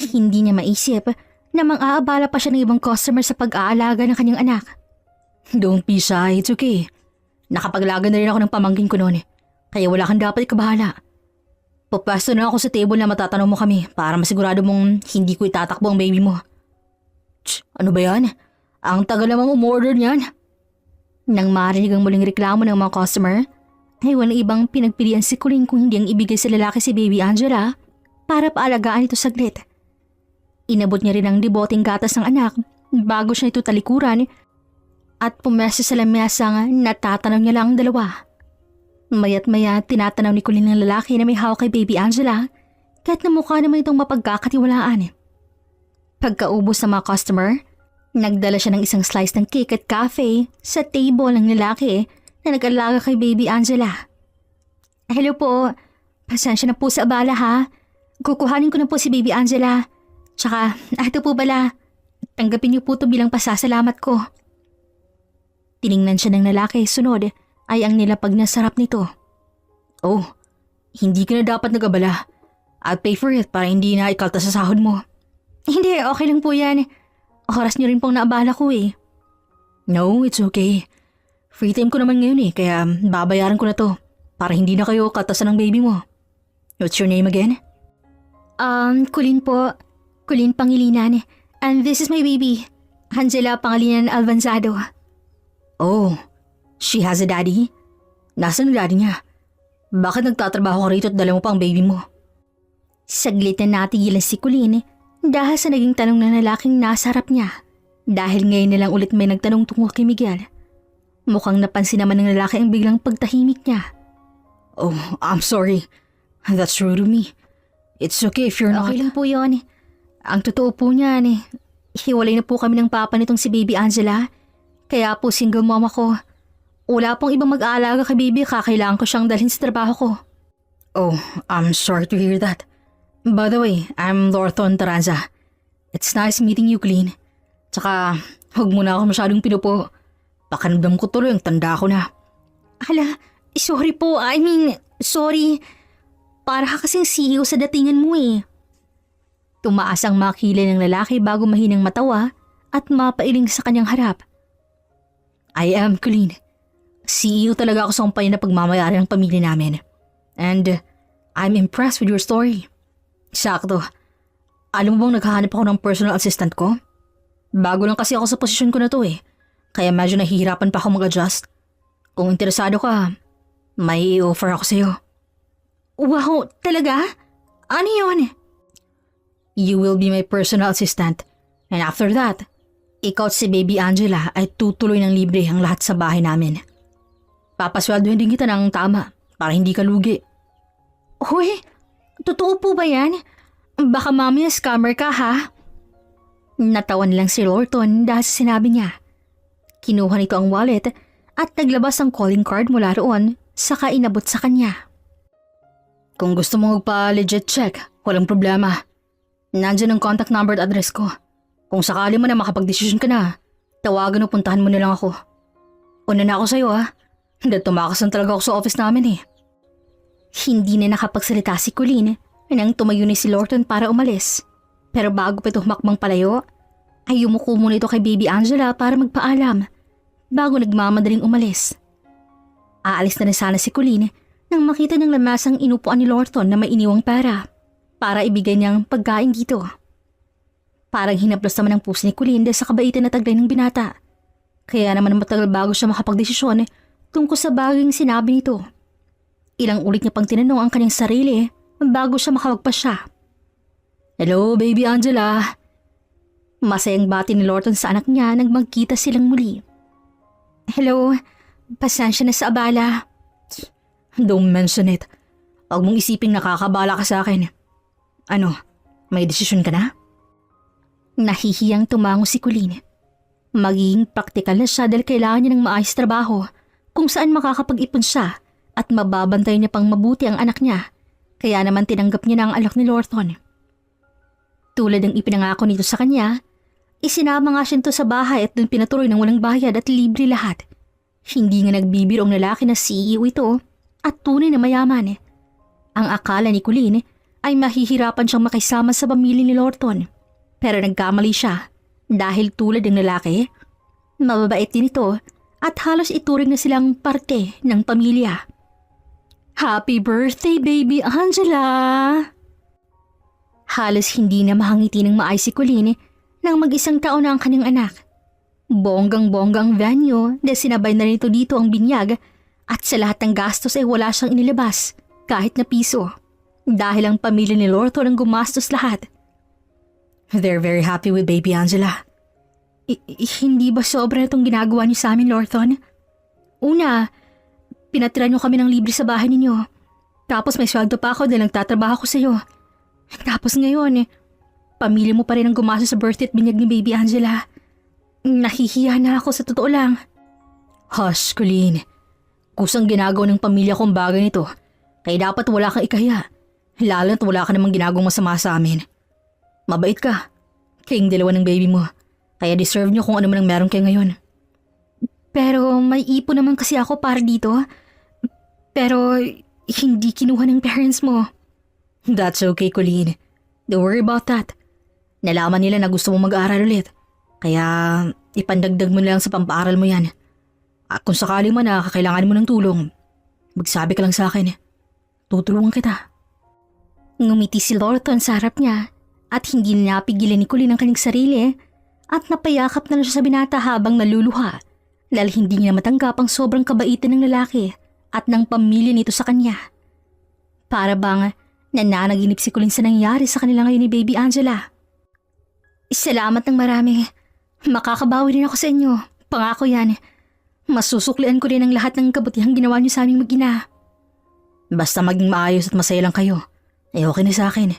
Hindi niya maisip na mang-aabala pa siya ng ibang customer sa pag-aalaga ng kanyang anak. Don't be shy, it's okay. Nakapaglaga na rin ako ng pamangkin ko noon kaya wala kang dapat ikabahala. Papasto na ako sa table na matatanong mo kami para masigurado mong hindi ko itatakbo ang baby mo. Ano ba yan? Ang tagal namang umorder niyan. Nang marinig ang muling reklamo ng mga customer, ay walang ibang pinagpilian si Colleen kung hindi ang ibigay sa lalaki si baby Angela para paalagaan ito saglit. Inabot niya rin ang deboting gatas ng anak bago siya ito talikuran at pumesa sa lamesang natatanaw niya lang ang dalawa. Maya't maya tinatanaw ni Colleen ng lalaki na may hawak kay baby Angela kahit na mukha naman itong mapagkakatiwalaan. Pagkaubos ng mga customer, nagdala siya ng isang slice ng cake at cafe sa table ng lalaki na nag-alaga kay baby Angela. Hello po, pasensya na po sa abala ha. Kukuhanin ko na po si baby Angela. Tsaka, ito po bala, tanggapin niyo po ito bilang pasasalamat ko. Tiningnan siya ng lalaki, sunod ay ang nilapag na sarap nito. Oh, hindi ka na dapat nag-abala. I'll pay for it para hindi na ikalta sa sahod mo. Hindi, okay lang po yan. Oras niyo rin pong naabala ko eh. No, it's okay. Free time ko naman ngayon eh, kaya babayaran ko na to para hindi na kayo kaltasan ng baby mo. What's your name again? Colleen po. Colleen Pangilinan. And this is my baby. Angela Pangilinan Alvanzado. Oh, she has a daddy? Nasaan ang daddy niya? Bakit nagtatrabaho ka rito at dala mo pa ang baby mo? Saglit na natigilan si Colleen dahil sa naging tanong ng lalaking nasa harap niya. Dahil ngayon na lang ulit may nagtanong tungkol kay Miguel. Mukhang napansin naman ng lalaki ang biglang pagtahimik niya. Oh, I'm sorry. That's rude of me. It's okay if you're not... Okay lang po yun. Ang totoo po niyan hiwalay na po kami ng papa nitong si baby Angela. Kaya po single mom ako. Wala pong ibang mag-aalaga kay baby, kakailangan ko siyang dalhin sa trabaho ko. Oh, I'm sorry to hear that. By the way, I'm Lorthon Taranza. It's nice meeting you, Colleen. Tsaka, huwag mo na ako masyadong pinupo. Pakanamdam ko tuloy ang tanda ko na. Hala, sorry po. Sorry. Para ka kasing CEO sa datingan mo eh. Tumaas ang makilay ng lalaki bago mahinang matawa at mapailing sa kanyang harap. I am Colleen. CEO talaga ako sa kumpanya na pagmamayari ng pamilya namin. And I'm impressed with your story. Sakto. Alam mo bang naghahanap ako ng personal assistant ko? Bago lang kasi ako sa posisyon ko na to eh. Kaya medyo nahihirapan pa ako mag-adjust. Kung interesado ka, may i-offer ako sa'yo. Wow, talaga? Ano yun? You will be my personal assistant. And after that, ikaw at si Baby Angela ay tutuloy ng libre ang lahat sa bahay namin. Papasweldohin din kita ng tama para hindi ka lugi. Hoy, totoo po ba yan? Baka mamaya scammer ka ha? Natawan lang si Lorton dahil sa sinabi niya. Kinuha nito ang wallet at naglabas ang calling card mula roon saka inabot sa kanya. Kung gusto mo magpa-legit check, walang problema. Nandiyan ang contact number at address ko. Kung sakali mo na makapag-desisyon ka na, tawagan o puntahan mo na lang ako. Una na ako sa'yo ha. Dahil tumakas na talaga ako sa office namin eh. Hindi na nakapagsalita si Colleen nang tumayo ni si Lorton para umalis. Pero bago pa ito humakbang palayo, ay yumuko muna ito kay Baby Angela para magpaalam bago nagmamadaling umalis. Aalis na rin sana si Colleen nang makita niyang lamasang inupuan ni Lorton na may iniwang pera para ibigay niyang pagkain dito. Parang hinaplos naman ang puso ni Colleen dahil sa kabaitan na taglay ng binata. Kaya naman matagal bago siya makapagdesisyon tungkol sa baging sinabi nito. Ilang ulit niya pang tinanong ang kanyang sarili bago siya makapagpasya. Hello, Baby Angela. Masayang bati ni Lorton sa anak niya nang magkita silang muli. Hello, pasensya na sa abala. Don't mention it. Huwag mong isiping nakakabala ka sa akin. Ano, may desisyon ka na? Nahihiyang tumango si Colleen. Magiging praktikal na siya dahil kailangan niya ng maayos trabaho kung saan makakapag-ipon siya at mababantay niya pang mabuti ang anak niya. Kaya naman tinanggap niya na ang alok ni Lorton. Tulad ng ipinangako nito sa kanya, isinama nga siya nito sa bahay at doon pinatuloy ng walang bayad at libre lahat. Hindi nga nagbibiro ang lalaki na CEO ito at tunay na mayaman. Ang akala ni Colleen ay mahihirapan siyang makisama sa pamilya ni Lorton. Pero nagkamali siya dahil tulad ng lalaki, mababait din ito at halos ituring na silang parte ng pamilya. Happy birthday, Baby Angela! Halos hindi na mahangiti ng maayos si Colleen nang mag-isang taon na ang kanyang anak. Bonggang-bonggang venue dahil sinabay na nito dito ang binyag at sa lahat ng gastos ay wala siyang inilabas kahit na piso dahil ang pamilya ni Lorton ang gumastos lahat. They're very happy with Baby Angela. Hindi ba sobra itong ginagawa niyo sa amin, Lorton? Una, pinatira niyo kami ng libre sa bahay ninyo. Tapos may sweldo pa ako dahil nagtatrabaho ko sa iyo. Tapos ngayon, pamilya mo pa rin ang gumastos sa birthday at binyag ni Baby Angela. Nahihiya na ako sa totoo lang. Hush, Colleen. Kusang ginagawa ng pamilya kong bagay nito. Kaya dapat wala kang ikahiya. Lalo na't wala ka namang ginagawang masama sa amin. Mabait ka. Kayong dalawa ng baby mo. Kaya deserve nyo kung ano man ang meron kayo ngayon. Pero may ipon naman kasi ako para dito. Pero hindi kinuha ng parents mo. That's okay, Colleen. Don't worry about that. Nalaman nila na gusto mo mag-aaral ulit. Kaya ipandagdag mo na lang sa pampaaral mo yan. At kung sakali man na kakailangan mo ng tulong, magsabi ka lang sa akin. Tutulungan kita. Ngumiti si Lorton sa harap niya at hindi na napigilan ni Colleen ang kanyang sarili at napayakap na siya sa binata habang naluluha dahil hindi niya matanggap ang sobrang kabaitan ng lalaki at ng pamilya nito sa kanya. Para bang nananaginip si Colleen sa nangyari sa kanila ngayon ni Baby Angela. Salamat ng marami. Makakabawi rin ako sa inyo. Pangako yan. Masusuklian ko rin ang lahat ng kabutihang ginawa niyo sa aming mag-ina. Basta maging maayos at masaya lang kayo. Ay okay na sa akin.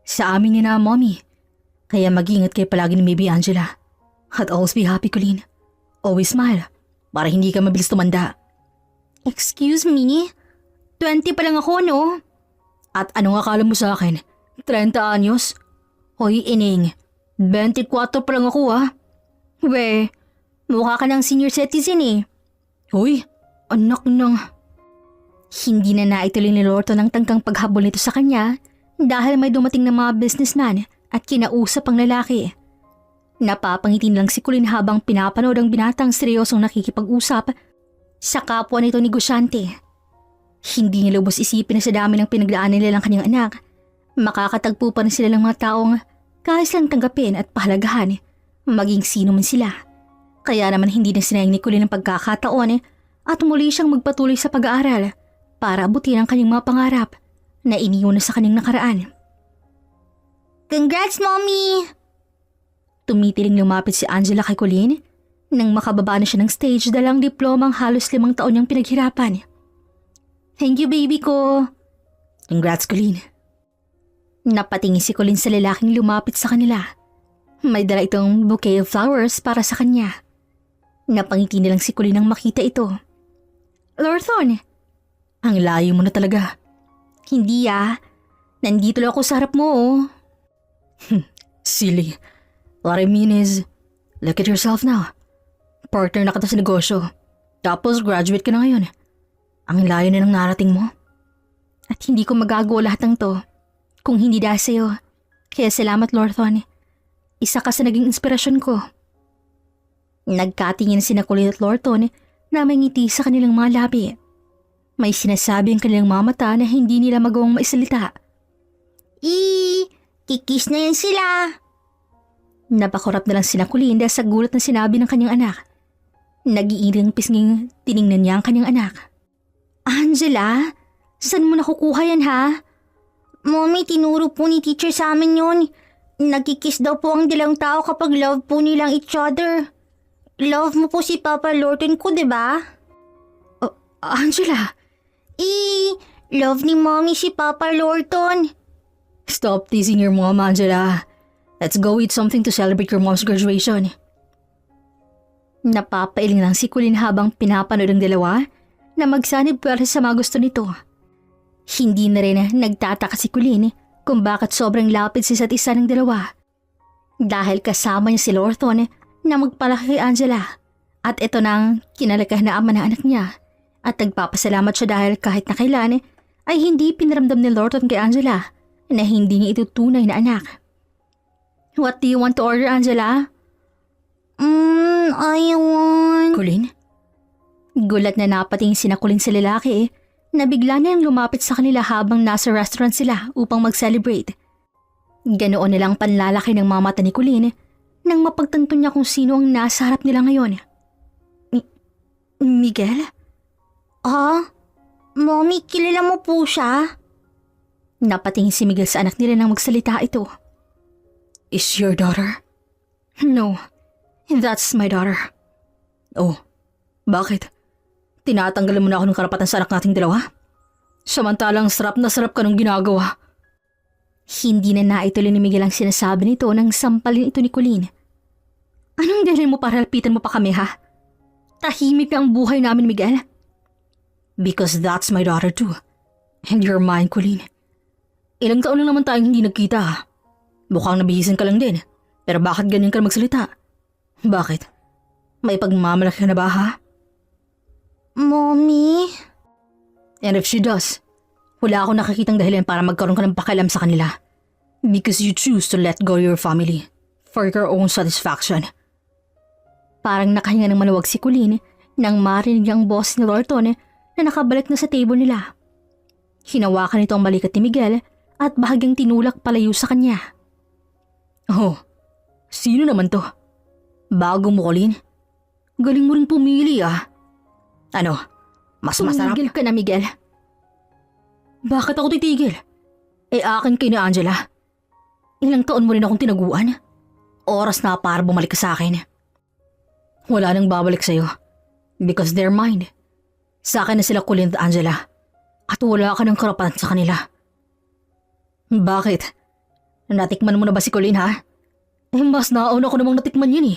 Sa amin ni na, Mommy. Kaya mag-ingat kayo palagi ni Baby Angela. At always be happy, Colleen. Always smile. Para hindi ka mabilis tumanda. Excuse me? 20 pa lang ako, no? At anong akala mo sa akin? 30 anyos? Hoy, ining. 24 pa lang ako, ah. We, mukha ka ng senior citizen eh. Hoy, anak ng... Hindi na naituloy ni Lorton ang tangkang paghabol nito sa kanya dahil may dumating na mga businessman at kinausap ang lalaki. Napapangitin lang si Colleen habang pinapanood ang binatang seryosong nakikipag-usap sa kapwa nito negosyante. Hindi niya lubos isipin na sa dami ng pinagdaanan nila ng kanyang anak, makakatagpo pa rin sila ng mga taong kahit lang tanggapin at pahalagahan, maging sino man sila. Kaya naman hindi na sinayang ni Colleen ang pagkakataon at muli siyang magpatuloy sa pag-aaral para abutin ang kanyang mga pangarap na iniwan na sa kanyang nakaraan. Congrats, Mommy! Tumitiling lumapit si Angela kay Colleen nang makababa na siya ng stage dalang diplomang halos 5 taon niyang pinaghirapan. Thank you, baby ko. Congrats, Colleen. Napatingin si Colleen sa lalaking lumapit sa kanila. May dala itong bouquet of flowers para sa kanya. Napangiti na lang si Colleen nang makita ito. Lorthon, ang layo mo na talaga. Hindi nandito lang ako sa harap mo Silly. What I mean is, look at yourself now. Partner na kita sa negosyo. Tapos graduate ka na ngayon. Ang layo na ng narating mo. At hindi ko magagawa lahat ng to kung hindi dahil sa'yo. Kaya salamat, Lorthon. Isa ka sa naging inspirasyon ko. Nagkatingin sina Colleen at Lorthon na may ngiti sa kanilang mga labi. May sinasabi ang kanilang mga mata na hindi nila magawang maisalita. Kikis na yan sila. Napakurap na lang sina Colleen dahil sa gulat na sinabi ng kanyang anak. Nag-iiling pisnging tiningnan niya ang kanyang anak. Angela, saan mo nakukuha yan Mommy, tinuro po ni teacher sa amin yun. Nagkikis daw po ang dilang tao kapag love po nilang each other. Love mo po si Papa Lorton ko, diba? Angela! Love ni Mommy si Papa Lorton. Stop teasing your mom, Angela. Let's go eat something to celebrate your mom's graduation. Napapailing lang si Colleen habang pinapanood ang dalawa na magsanib para sa mga gusto nito. Hindi na rin nagtataka si Colleen kung bakit sobrang lapit sa isa't isa ng dalawa. Dahil kasama niya si Lorthon na magpalaki kay Angela at ito nang kinalakahan na ama ng anak niya at nagpapasalamat siya dahil kahit na kailan ay hindi pinaramdam ni Lorthon kay Angela na hindi niya ito tunay na anak. What do you want to order, Angela? I want... Colleen? Gulat na napatingin sina Colleen sa lalaki na bigla na yung lumapit sa kanila habang nasa restaurant sila upang mag-celebrate. Ganoon nilang panlalaki ng mga mata ni Colleen nang mapagtanto niya kung sino ang nasa harap nila ngayon. Miguel? Mommy, kilala mo po siya? Napatingin si Miguel sa anak nila nang magsalita ito. Is your daughter? No, that's my daughter. Oh, bakit? Tinatanggalan mo na ako ng karapatan sa anak nating dalawa? Samantalang sarap na sarap ka nung ginagawa. Hindi na naituloy ni Miguel ang sinasabi nito nang sampalin ito ni Colleen. Anong dahilan mo para lapitan mo pa kami Tahimik na ang buhay namin, Miguel. Because that's my daughter too. And you're mine, Colleen. Ilang taon lang naman tayong hindi nagkita. Mukhang nabihisan ka lang din. Pero bakit ganyan ka magsalita? Bakit? May pagmamalaki ka na ba Mommy? And if she does, wala akong nakakitang dahilan para magkaroon ka ng pakialam sa kanila. Because you choose to let go your family for your own satisfaction. Parang nakahinga ng maluwag si Colleen nang marinig ang boss ni Lorton na nakabalik na sa table nila. Hinawakan nito ang balikat ni Miguel at bahagyang tinulak palayo sa kanya. Oh, sino naman to? Bago mo, Colleen? Galing mo rin pumili Ano, mas masarap? Tumigil ka na, Miguel. Bakit ako titigil? Akin kay ni Angela. Ilang taon mo rin akong tinaguan. Oras na para bumalik ka sa akin. Wala nang babalik sa'yo. Because they're mine. Sa akin na sila Colleen at Angela. At wala ka ng karapatan sa kanila. Bakit? Natikman mo na ba si Colleen mas nauna ko namang natikman yun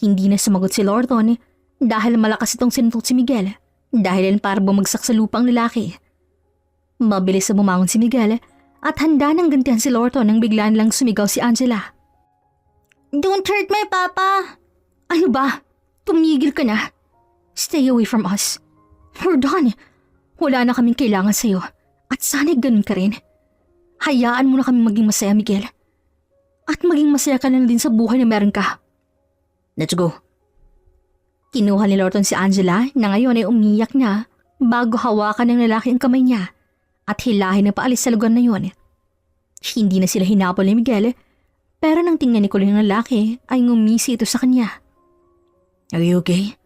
Hindi na sumagot si Lorton dahil malakas itong sinuntok si Miguel dahil para bumagsak sa lupa ang lalaki. Mabilis na bumangon si Miguel at handa nang gantihan si Lorton nang biglaan lang sumigaw si Angela. Don't hurt my papa! Ano ba? Tumigil ka na. Stay away from us. We're done. Wala na kaming kailangan sa'yo. At sana'y ganun ka rin. Hayaan mo na kami maging masaya, Miguel. At maging masaya ka na din sa buhay na meron ka. Let's go. Kinuha ni Lorton si Angela na ngayon ay umiyak na bago hawakan ng lalaki ang kamay niya at hilahin na paalis sa lugar na yon. Hindi na sila hinapol ni Miguel, pero nang tingnan ni Colleen ng lalaki ay ngumisi ito sa kanya. Are you okay?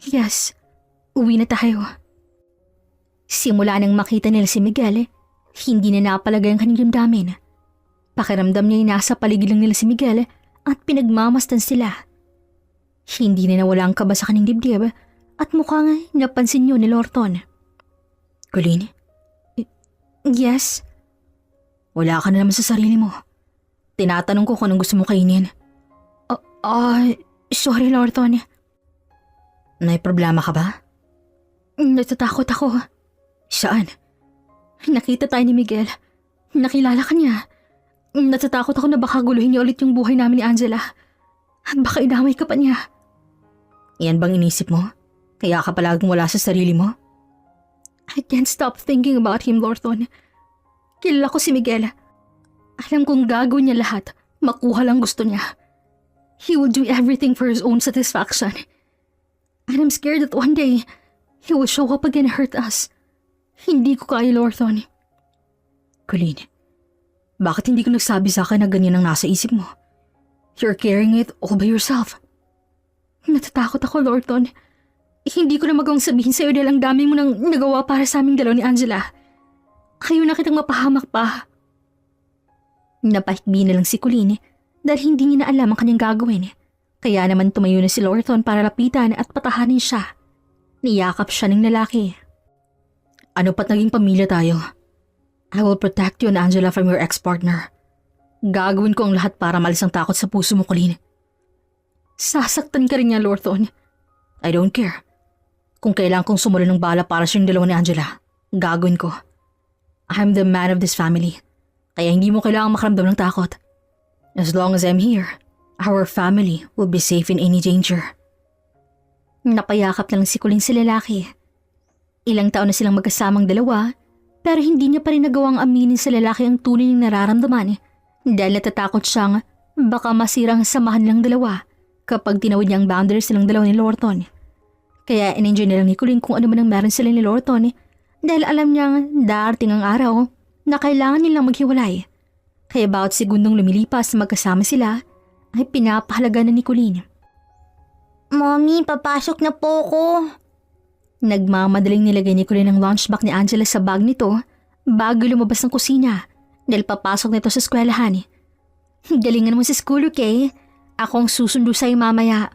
Yes, uwi na tayo. Simula nang makita nila si Miguel, hindi na napalagay ang kanyang damdamin. Pakiramdam niya ay nasa paligid lang nila si Miguel at pinagmamastan sila. Hindi na nawala ang kaba sa kanyang dibdib at mukhang napansin niyo ni Lorton. Colleen? Yes? Wala ka na naman sa sarili mo. Tinatanong ko kung anong gusto mo kainin. Sorry Lorton. May problema ka ba? Natatakot ako. Saan? Nakita tayo ni Miguel. Nakilala ka niya. Natatakot ako na baka guluhin niya ulit yung buhay namin ni Angela. At baka inamay ka pa niya. Yan bang inisip mo? Kaya ka palaging wala sa sarili mo? I can't stop thinking about him, Lorton. Kilala ko si Miguel. Alam kong gagawin niya lahat. Makuha lang gusto niya. He will do everything for his own satisfaction. And I'm scared that one day, he will show up again and hurt us. Hindi ko kaya, Lorton. Colleen, bakit hindi ko nagsabi sa akin na ganyan ang nasa isip mo? You're carrying it all by yourself. Natatakot ako, Lorton. Hindi ko na magawang sabihin sa'yo dahil ang dami mo nang nagawa para sa aming dalawa ni Angela. Ayaw na kitang mapahamak pa. Napahikbi na lang si Colleen dahil hindi niya na alam ang kanyang gagawin. Kaya naman tumayo na si Lorton para lapitan at patahanin siya. Niyakap siya ng lalaki. Ano pa't naging pamilya tayo? I will protect you and Angela from your ex-partner. Gagawin ko ang lahat para malis ang takot sa puso mo, Colleen. Sasaktan ka rin niya, Lorton. I don't care. Kung kailangan kong sumuli ng bala para siyang dalawa ni Angela, gagawin ko. I'm the man of this family. Kaya hindi mo kailangang makaramdam ng takot. As long as I'm here, our family will be safe in any danger. Napayakap na lang si Colleen sa lalaki. Ilang taon na silang magkasamang dalawa, pero hindi niya pa rin nagawang aminin sa lalaki ang tunay niyang nararamdaman dahil natatakot siyang baka masirang samahan lang dalawa kapag tinawid niya ang boundaries silang dalawa ni Lorton. Kaya in-enjoy na lang ni Colleen kung ano man ang meron sila ni Lorton dahil alam niyang darating ang araw na kailangan nilang maghiwalay. Kaya bawat segundong lumilipas na magkasama sila ay pinapahalaga na ni Colleen. Mommy, papasok na po ko. Nagmamadaling nilagay ni Colleen ang lunchbox ni Angela sa bag nito bago lumabas ng kusina dahil papasok nito sa eskwelahan. Galingan mo sa school, okay? Ako ang susundo sa'yo mamaya.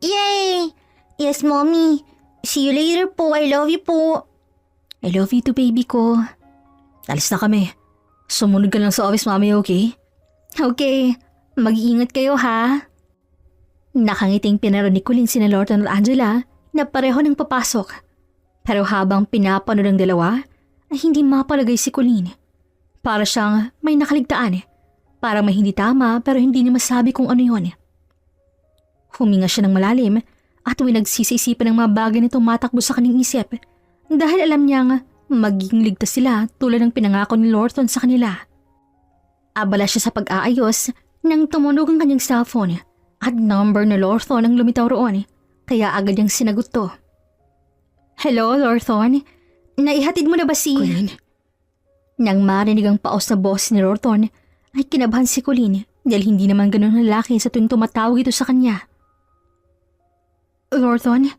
Yay! Yes, Mommy. See you later po. I love you po. I love you too, baby ko. Alis na kami. Sumunod ka lang sa office mamaya, okay? Okay. Mag-iingat kayo, ha? Nakangiting pinaro ni Colleen sina Lorton at Angela na pareho nang papasok. Pero habang pinapanood ng dalawa, ay hindi mapalagay si Colleen. Para siyang may nakaligtaan. Parang may hindi tama pero hindi niya masabi kung ano yun. Huminga siya ng malalim at nagsisisipan ng mga bagay na tumatakbo sa kanyang isip dahil alam niyang magiging ligtas sila tulad ng pinangako ni Lorton sa kanila. Abala siya sa pag-aayos nang tumunog ang kanyang cellphone at number ni Lorton ang lumitaw roon. Kaya agad niyang sinagot to. Hello, Lorton? Naihatid mo na ba si... Colleen? Nang marinig ang paos na boss ni Lorton, ay kinabahan si Colleen dahil hindi naman ganun ang lalaki sa tuwing tumatawag ito sa kanya. Lorton,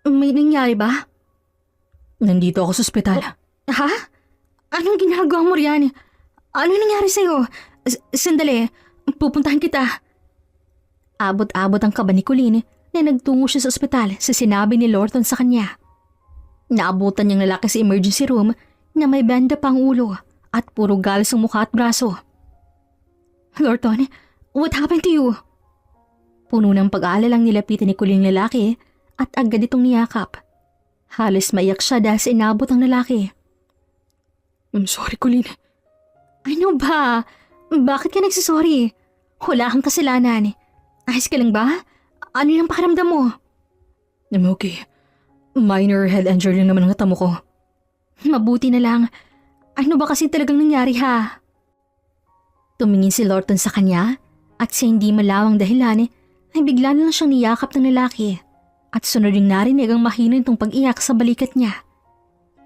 may nangyari ba? Nandito ako sa ospital. Ha? Anong ginagawa mo riyan? Ano nangyari sa'yo? Sandali, pupuntahan kita. Abot-abot ang kaba ni Colleen na nagtungo siya sa ospital sa sinabi ni Lorton sa kanya. Naabutan niyang lalaki sa emergency room na may benda pang ulo at puro galas ang mukha at braso. Lorton, what happened to you? Puno ng pag-aalalang nilapitan ni Colleen ang lalaki at agad itong niyakap. Halos maiyak siya dahil sa inabot ang lalaki. I'm sorry, Colleen. Ano ba? Bakit ka nagsasorry? Wala kang kasalanan. Ayos ka lang ba? Ano yung pakiramdam mo? I'm okay. Minor head injury lang naman ang natamo ko. Mabuti na lang. Ano ba kasi talagang nangyari ha? Tumingin si Lorton sa kanya at sa hindi malawang dahilan ay bigla na lang siyang niyakap ng lalaki at sunod yung narinig ang mahina nitong pag-iyak sa balikat niya.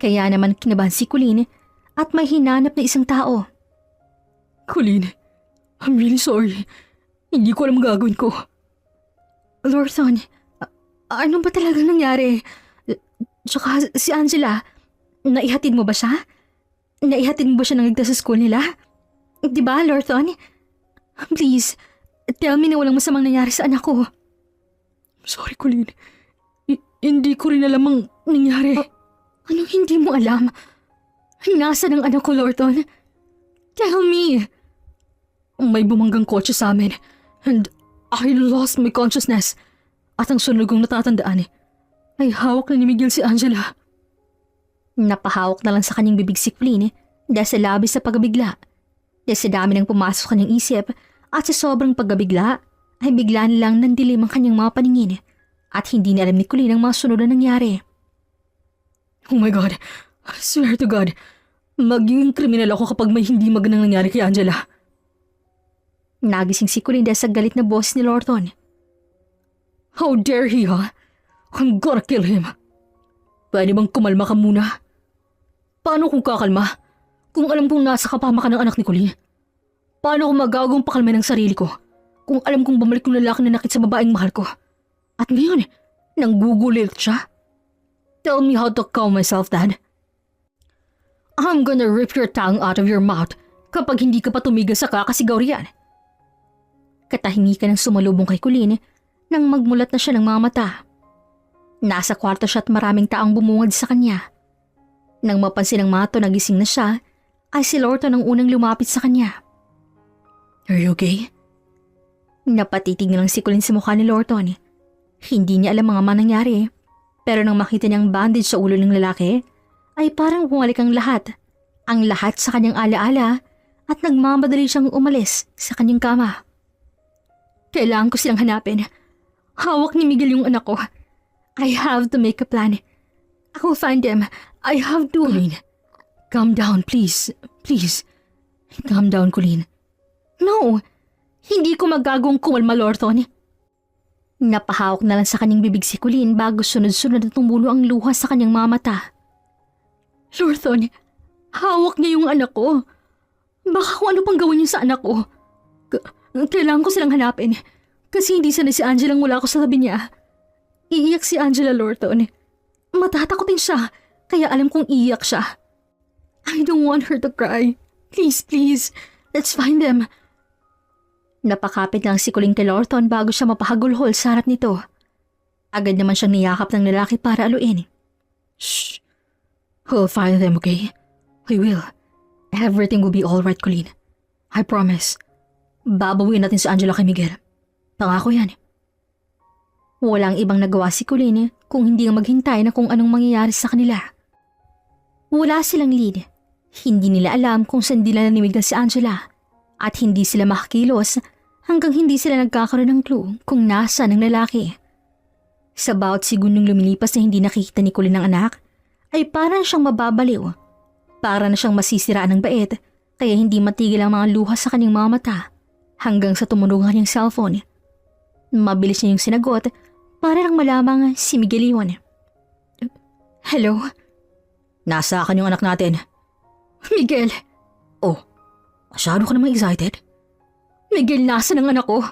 Kaya naman kinabahan si Colleen at may hinanap na isang tao. Colleen, I'm really sorry. Hindi ko alam ang gagawin ko. Lorton, ano ba talagang nangyari? Tsaka si Angela, naihatid mo ba siya? Naihatid mo ba siya nang ligtas sa school nila? Diba, Lorton? Please, tell me na walang masamang nangyari sa anak ko. Sorry, Colleen. Hindi ko rin alam ang nangyari. Anong hindi mo alam? Nasaan ang anak ko, Lorton? Tell me. May bumanggang kotse sa amin and I lost my consciousness. At ang sunod kong natatandaan ay hawak na ni Miguel si Angela. Napahawak na lang sa kanyang bibig si Colleen dahil sa labis sa pagbigla. Dahil sa dami ng pumasok sa kanyang isip at sa sobrang pagbigla ay bigla na lang nandilim ang kanyang mga paningin at hindi na alam ni Colleen ang mga sunod na nangyari. Oh my God, I swear to God, magiging kriminal ako kapag may hindi magandang nangyari kay Angela. Nagising si Colleen dahil sa galit na boss ni Lorton. How dare he, ha? I'm gonna kill him. Pwede bang kumalma ka muna? Paano kung kakalma? Kung alam kong nasa kapamakan ng anak ni Colleen? Paano kung magagawang pakalma ng sarili ko? Kung alam kong bumalik yung lalaki na nakit sa babaeng mahal ko? At ngayon, nanggugulit siya? Tell me how to calm myself, Dad. I'm gonna rip your tongue out of your mouth kapag hindi ka pa tumigil sa kakasigaw riyan. Katahimikan ng sumalubong kay Colleen nang magmulat na siya ng mga mata. Nasa kwarto siya at maraming taong bumungad sa kanya. Nang mapansin ng mga to nagising na siya, ay si Lorton ang unang lumapit sa kanya. Are you okay? Napatitig na lang si Colleen sa mukha ni Lorton. Hindi niya alam mga manangyari, pero nang makita niyang bandage sa ulo ng lalaki, ay parang bumalik ang lahat sa kanyang alaala at nagmamadali siyang umalis sa kanyang kama. Kailangan ko silang hanapin. Hawak ni Miguel yung anak ko. I have to make a plan. I will find them. I have to... Colleen, calm down, please. Please. Calm down, Colleen. No, hindi ko magagawang kumalma, Lorton. Napahawak na lang sa kanyang bibig si Colleen bago sunod-sunod na tumulo ang luha sa kanyang mga mata. Lorton, hawak niya yung anak ko. Baka kung ano pang gawin niya sa anak ko. Kailangan ko silang hanapin. Kasi hindi sanay si Angela ang wala ko sa tabi niya. Iiyak si Angela, Lorton. Matatakotin siya, kaya alam kong iiyak siya. I don't want her to cry. Please, please, let's find them. Napakapit lang si Colleen kay Lorton bago siya mapahagulhol sa harap nito. Agad naman siyang niyakap ng lalaki para aluin. Shh. We'll find them, okay? We will. Everything will be alright, Colleen. I promise. Babawin natin si Angela kay Miguel. Pangako yan. Walang ibang nagawa si Colleen kung hindi nga maghintay na kung anong mangyayari sa kanila. Wala silang lead. Hindi nila alam kung saan nila nanimigdan si Angela at hindi sila makakilos hanggang hindi sila nagkakaroon ng clue kung nasa ng lalaki. Sa bawat segundong lumilipas na hindi nakikita ni Colleen ang anak, ay parang siyang mababaliw. Para na siyang masisiraan ng bait kaya hindi matigil ang mga luha sa kanyang mga mata hanggang sa tumunog ang kanyang cellphone. Mabilis niya yung sinagot para lang malamang si Miguel yun. Hello? Nasa akin yung anak natin. Miguel! Oh, masyado ka namang excited? Miguel, nasa ng anak ko?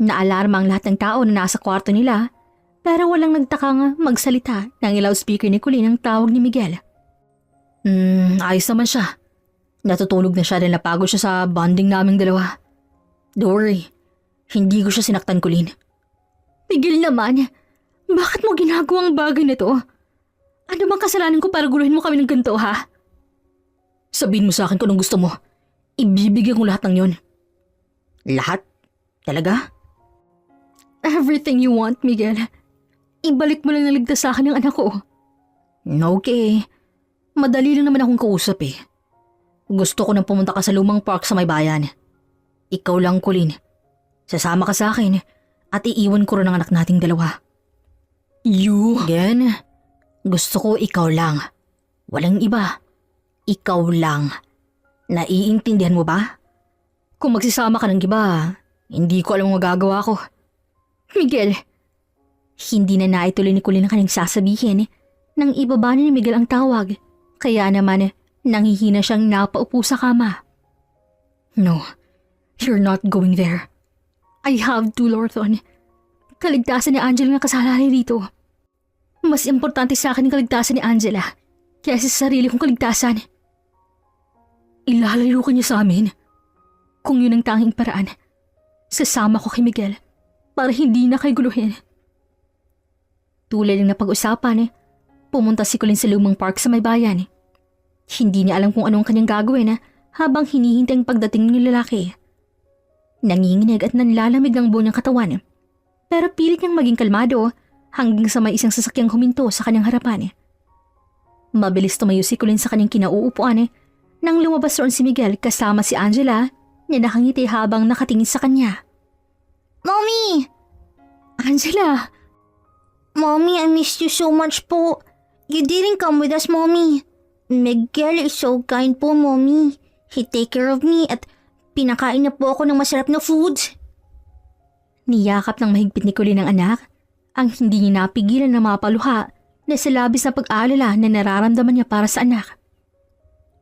Naalarma ang lahat ng tao na nasa kwarto nila pero walang nagtakang magsalita nang i-loudspeaker ni Colleen ang tawag ni Miguel. Ayos naman siya. Natutulog na siya dahil napagod siya sa bonding naming dalawa. Don't worry, hindi ko siya sinaktan, Colleen. Miguel naman, bakit mo ginagawang bagay na to? Ano bang kasalanan ko para guluhin mo kami ng ganito, ha? Sabihin mo sa akin kung anong gusto mo. Ibibigyan ko lahat ng yon. Lahat? Talaga? Everything you want, Miguel. Ibalik mo lang naligtas sa akin ang anak ko. Okay. Madali lang naman akong kausap eh. Gusto ko nang pumunta ka sa lumang park sa may bayan. Ikaw lang, Colleen. Sasama ka sa akin at iiwan ko rin ang anak nating dalawa. You? Again, gusto ko ikaw lang. Walang iba. Ikaw lang. Naiintindihan mo ba? Kung magsisama ka ng iba, hindi ko alam ang magagawa ko. Miguel! Hindi na naituloy ni Colleen ang kanyang sasabihin nang ibaba ni Miguel ang tawag. Kaya naman, nanghihina siyang napaupo sa kama. No, you're not going there. I have to, Lorton. Kaligtasan ni Angela na kasalalay dito. Mas importante sa akin ang kaligtasan ni Angela kaysa sa sarili kong kaligtasan. Ilalayo ka niya sa amin. Kung yun ang tanging paraan, sasama ko kay Miguel para hindi na kayo guluhin. Tulad ng napag-usapan, pumunta si Colleen sa lumang park sa may bayan. Hindi niya alam kung anong kanyang gagawin habang hinihintay ang pagdating ng lalaki. Nanginginig at nanlalamig ang buong niyang katawan. Pero pilit niyang maging kalmado hanggang sa may isang sasakyang huminto sa kanyang harapan. Mabilis tumayo si Colleen sa kanyang kinauupuan nang lumabas roon si Miguel kasama si Angela na nakangiti habang nakatingin sa kanya. Mommy! Angela! Mommy, I missed you so much po. You didn't come with us, Mommy. Miguel is so kind po, Mommy. He take care of me at pinakain na po ako ng masarap na foods. Niyakap ng mahigpit ni Colleen ang anak, ang hindi niya napigilan na mapaluha na sa labis na pag-aalala na nararamdaman niya para sa anak.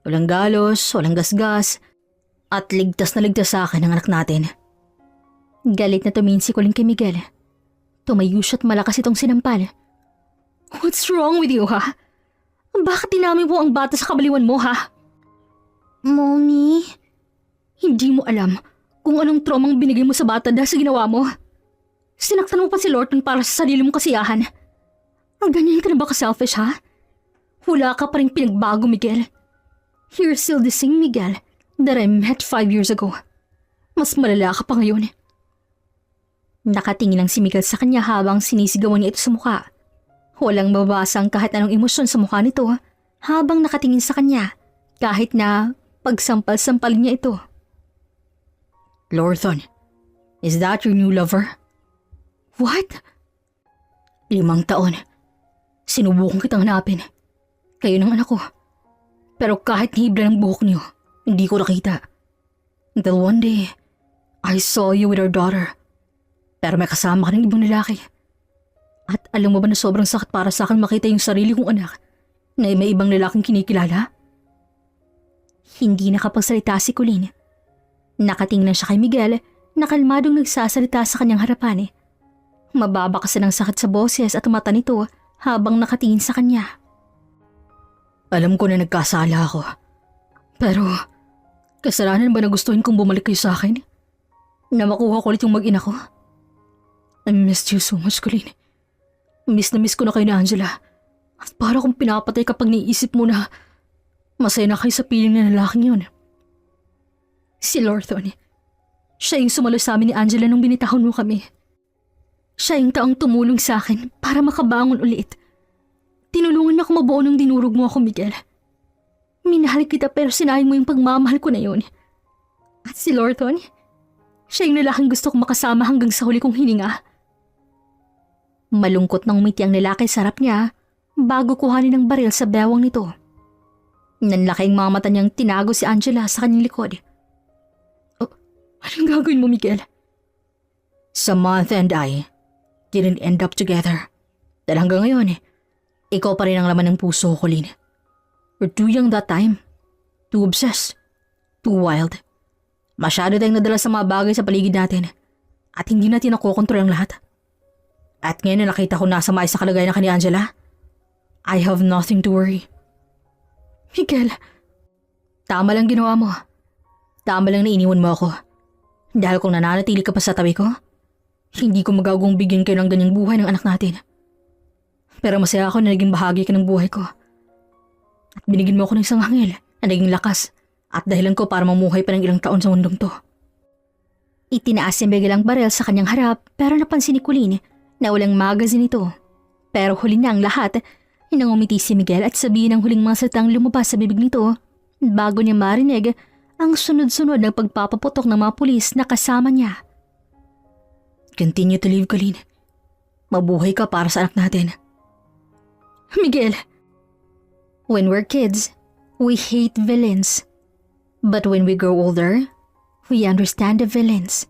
Walang galos, walang gasgas, at ligtas na ligtas sa akin ang anak natin. Galit na tumingin si Colleen kay Miguel. Tumayo siya at malakas itong sinampal. What's wrong with you, ha? Bakit dinami mo ang bata sa kabaliwan mo, ha? Mommy? Hindi mo alam kung anong traumang binigay mo sa bata dahil sa ginawa mo. Sinaktan mo pa si Lorton para sa sarili mong kasiyahan. Ang ganyan ka na ba ka-selfish, ha? Wala ka pa rin pinagbago, Miguel. You're still the same Miguel that I met 5 years ago. Mas malala ka pa ngayon. Nakatingin lang si Miguel sa kanya habang sinisigawan niya ito sa mukha. Walang mababasang kahit anong emosyon sa mukha nito habang nakatingin sa kanya kahit na pagsampal-sampalin niya ito. Lorton, is that your new lover? What? 5 taon. Sinubukan kitang hanapin. Kayo ng anak ko. Pero kahit hibla ng buhok niyo, hindi ko nakita. Until one day, I saw you with our daughter. Pero may kasama ka ng ibang lalaki. At alam mo ba na sobrang sakit para sa akin makita yung sarili kong anak na may ibang lalaking kinikilala? Hindi nakapagsalita si Colleen. Nakatingin siya kay Miguel na kalmadong nagsasalita sa kanyang harapan. Mababa kasi ng sakit sa boses at mata nito habang nakatingin sa kanya. Alam ko na nagkasala ako. Pero, kasalanan ba na gustuhin kong bumalik kayo sa akin? Na makuha ko ulit yung mag-ina ko? I missed you so much, Colleen. Miss na miss ko na kayo na Angela. At para kong pinapatay kapag niisip mo na masaya na kayo sa piling na lalaking yun. Si Lorton, siya yung sumalo sa amin ni Angela nung binitahon mo kami. Siya yung taong tumulong sa akin para makabangon ulit. Tinulungan ako mabuo nung dinurog mo ako, Miguel. Minahal kita pero sinayang mo yung pagmamahal ko na yun. At si Lorton, siya yung lalaking gusto kong makasama hanggang sa huli kong hininga. Malungkot nang umiti ang lalaki sa harap niya bago kuhanin ng baril sa bewang nito. Nanlaki ang mga mata niyang tinago si Angela sa kanyang likod. Oh, anong gagawin mo, Miguel? Samantha and I didn't end up together. Dahil hanggang ngayon, ikaw pa rin ang laman ng puso ko, Colleen. We're too young that time. Too obsessed. Too wild. Masyado tayong nadala sa mga bagay sa paligid natin at hindi natin nakokontrol ang lahat. At ngayon na nakita ko nasa maayos na kalagayan ka ni Angela, I have nothing to worry. Miguel, tama lang ginawa mo. Tama lang na iniwan mo ako. Dahil kung nananatili ka pa sa tabi ko, hindi ko magagawang bigyan kayo ng ganyang buhay ng anak natin. Pero masaya ako na naging bahagi ka ng buhay ko. At binigyan mo ako ng isang anghel na naging lakas at dahilan ko para mamuhay pa ng ilang taon sa mundong to. Itinaas ni Miguel ang baril sa kanyang harap pero napansin ni Colleen na walang magazine ito. Pero huli na ang lahat, nang umiti si Miguel at sabihin ang huling mga salitang lumabas sa bibig nito bago niya marinig ang sunod-sunod na pagpapaputok ng mga pulis na kasama niya. Continue to live, Colleen. Mabuhay ka para sa anak natin. Miguel! When we're kids, we hate villains. But when we grow older, we understand the villains.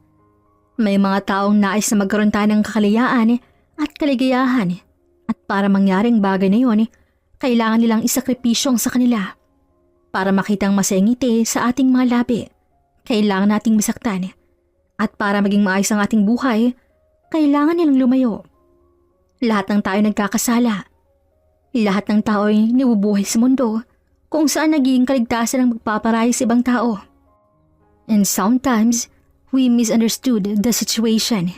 May mga taong nais na magkaroon tayo ng kakalayaan at kaligayahan. At para mangyaring bagay na yun, kailangan nilang isakripisyo ang sa kanila. Para makitang masayang ngiti sa ating mga labi, kailangan nating masaktan. At para maging maayos ang ating buhay, kailangan nilang lumayo. Lahat ng tayo nagkakasala. Lahat ng tao ay nabubuhay sa mundo kung saan naging kaligtasan ang magpaparaya sa ibang tao. And sometimes, we misunderstood the situation.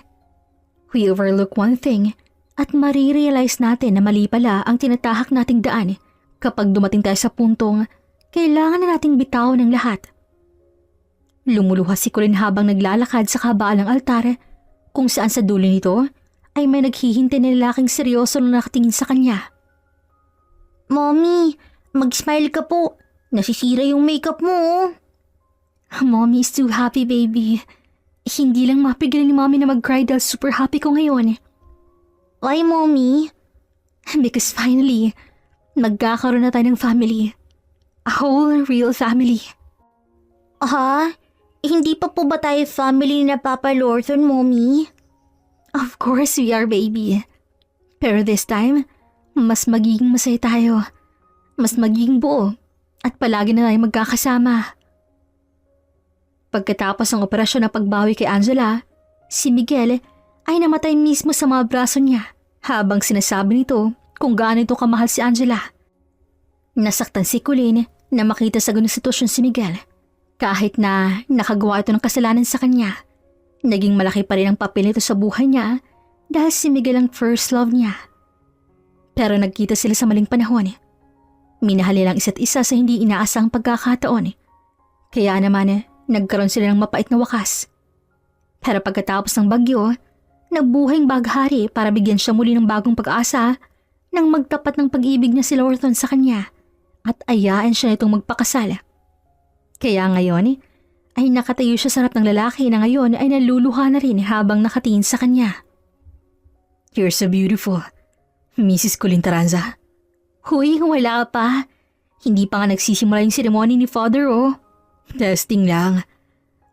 We overlook one thing at marirealize natin na mali pala ang tinatahak nating daan kapag dumating tayo sa puntong kailangan na nating bitawan ng lahat. Lumuluha si Colleen habang naglalakad sa kabaan ng altar kung saan sa dulo nito ay may naghihintay na lalaking seryoso na nakatingin sa kanya. Mommy, mag-smile ka po. Nasisira yung makeup mo. Mommy is too happy, baby. Hindi lang mapigilan ni Mommy na mag-cry dahil super happy ko ngayon. Why, Mommy? Because finally, magkakaroon na tayo ng family. A whole real family. Ha? Hindi pa po ba tayo family na Papa Lorton, Mommy? Of course we are, baby. Pero this time, mas magiging masaya tayo. Mas magiging buo. At palagi na tayo magkakasama. Pagkatapos ng operasyon na pagbawi kay Angela, si Miguel ay namatay mismo sa mga braso niya habang sinasabi nito kung gaano ito kamahal si Angela. Nasaktan si Colleen na makita sa ganung sitwasyon si Miguel. Kahit na nakagawa ito ng kasalanan sa kanya, naging malaki pa rin ang papel nito sa buhay niya dahil si Miguel ang first love niya. Pero nagkita sila sa maling panahon. Minahal nilang isa't isa sa hindi inaasang pagkakataon. Kaya naman, nagkaroon sila ng mapait na wakas. Pero pagkatapos ng bagyo, nabuhing baghari para bigyan siya muli ng bagong pag-asa nang magtapat ng pag-ibig niya si Lorton sa kanya at ayain siya nitong magpakasal. Kaya ngayon ay nakatayo siya sa harap ng lalaki na ngayon ay naluluha na rin habang nakatingin sa kanya. You're so beautiful, Mrs. Colleen Taranza. Huy, wala pa. Hindi pa nga nagsisimula yung seremony ni Father, oh. Testing lang.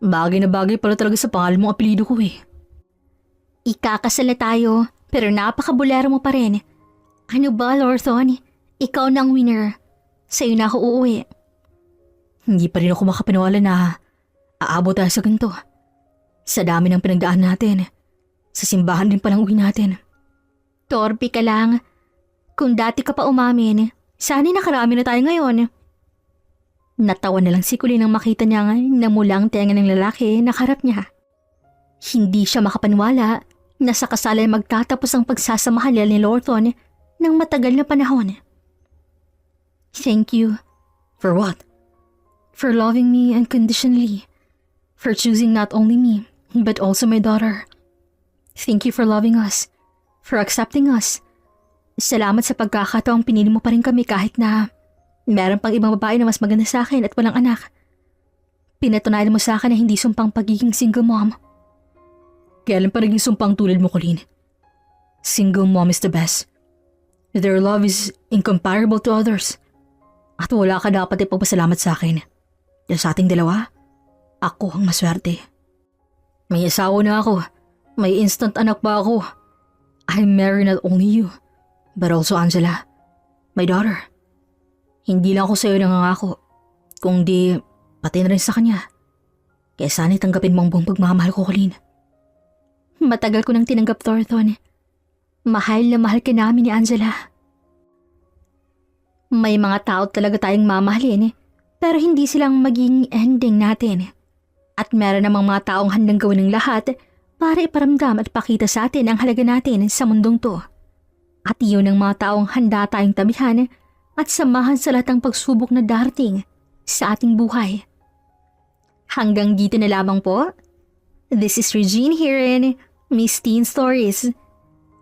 Bagay na bagay pala talaga sa pangalan mong apelido ko eh. Ikakasal na tayo, pero napakabulero mo pa rin. Ano ba, Lorton? Ikaw na ang winner. Sa'yo na ako uuwi. Hindi pa rin ako makapaniwala na aabot tayo sa ganito. Sa dami ng pinagdaan natin. Sa simbahan din palang uwi natin. Torpe ka lang. Kung dati ka pa umamin, sana'y nakarami na tayo ngayon. Natawa na lang si Colleen nang makita niya na mula ang tenga ng lalaki na harap niya. Hindi siya makapaniwala na sa kasal ay magtatapos ang pagsasamahan nila ni Lorton ng matagal na panahon. Thank you. For what? For loving me unconditionally. For choosing not only me, but also my daughter. Thank you for loving us. For accepting us. Salamat sa pagkakataong pinili mo pa rin kami kahit na meron pang ibang babae na mas maganda sa akin at walang anak. Pinatunayan mo sa akin na hindi sumpang pagiging single mom. Kailan pa naging sumpang tulad mo, Colleen? Single mom is the best. Their love is incomparable to others. At wala ka dapat ipagpasalamat sa akin. Dahil sa ating dalawa, ako ang maswerte. May asawa na ako. May instant anak pa ako. I marry not only you, but also Angela, my daughter. Hindi lang ako sa'yo nangangako, kung di pati na rin sa kanya. Kaya sana'y tanggapin mo ang buong pagmamahal ko, Colleen. Matagal ko nang tinanggap, Thornton. Mahal na mahal ka namin ni Angela. May mga tao talaga tayong mamahalin, pero hindi silang maging ending natin. At meron namang mga taong handang gawin ng lahat para iparamdam at pakita sa atin ang halaga natin sa mundong to. At iyon ang mga taong handa tayong tabihan at samahan sa lahat ng pagsubok na darating sa ating buhay. Hanggang dito na lamang po. This is Regine here in Miss Teen Stories.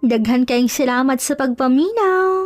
Daghan kayong salamat sa pagpaminaw.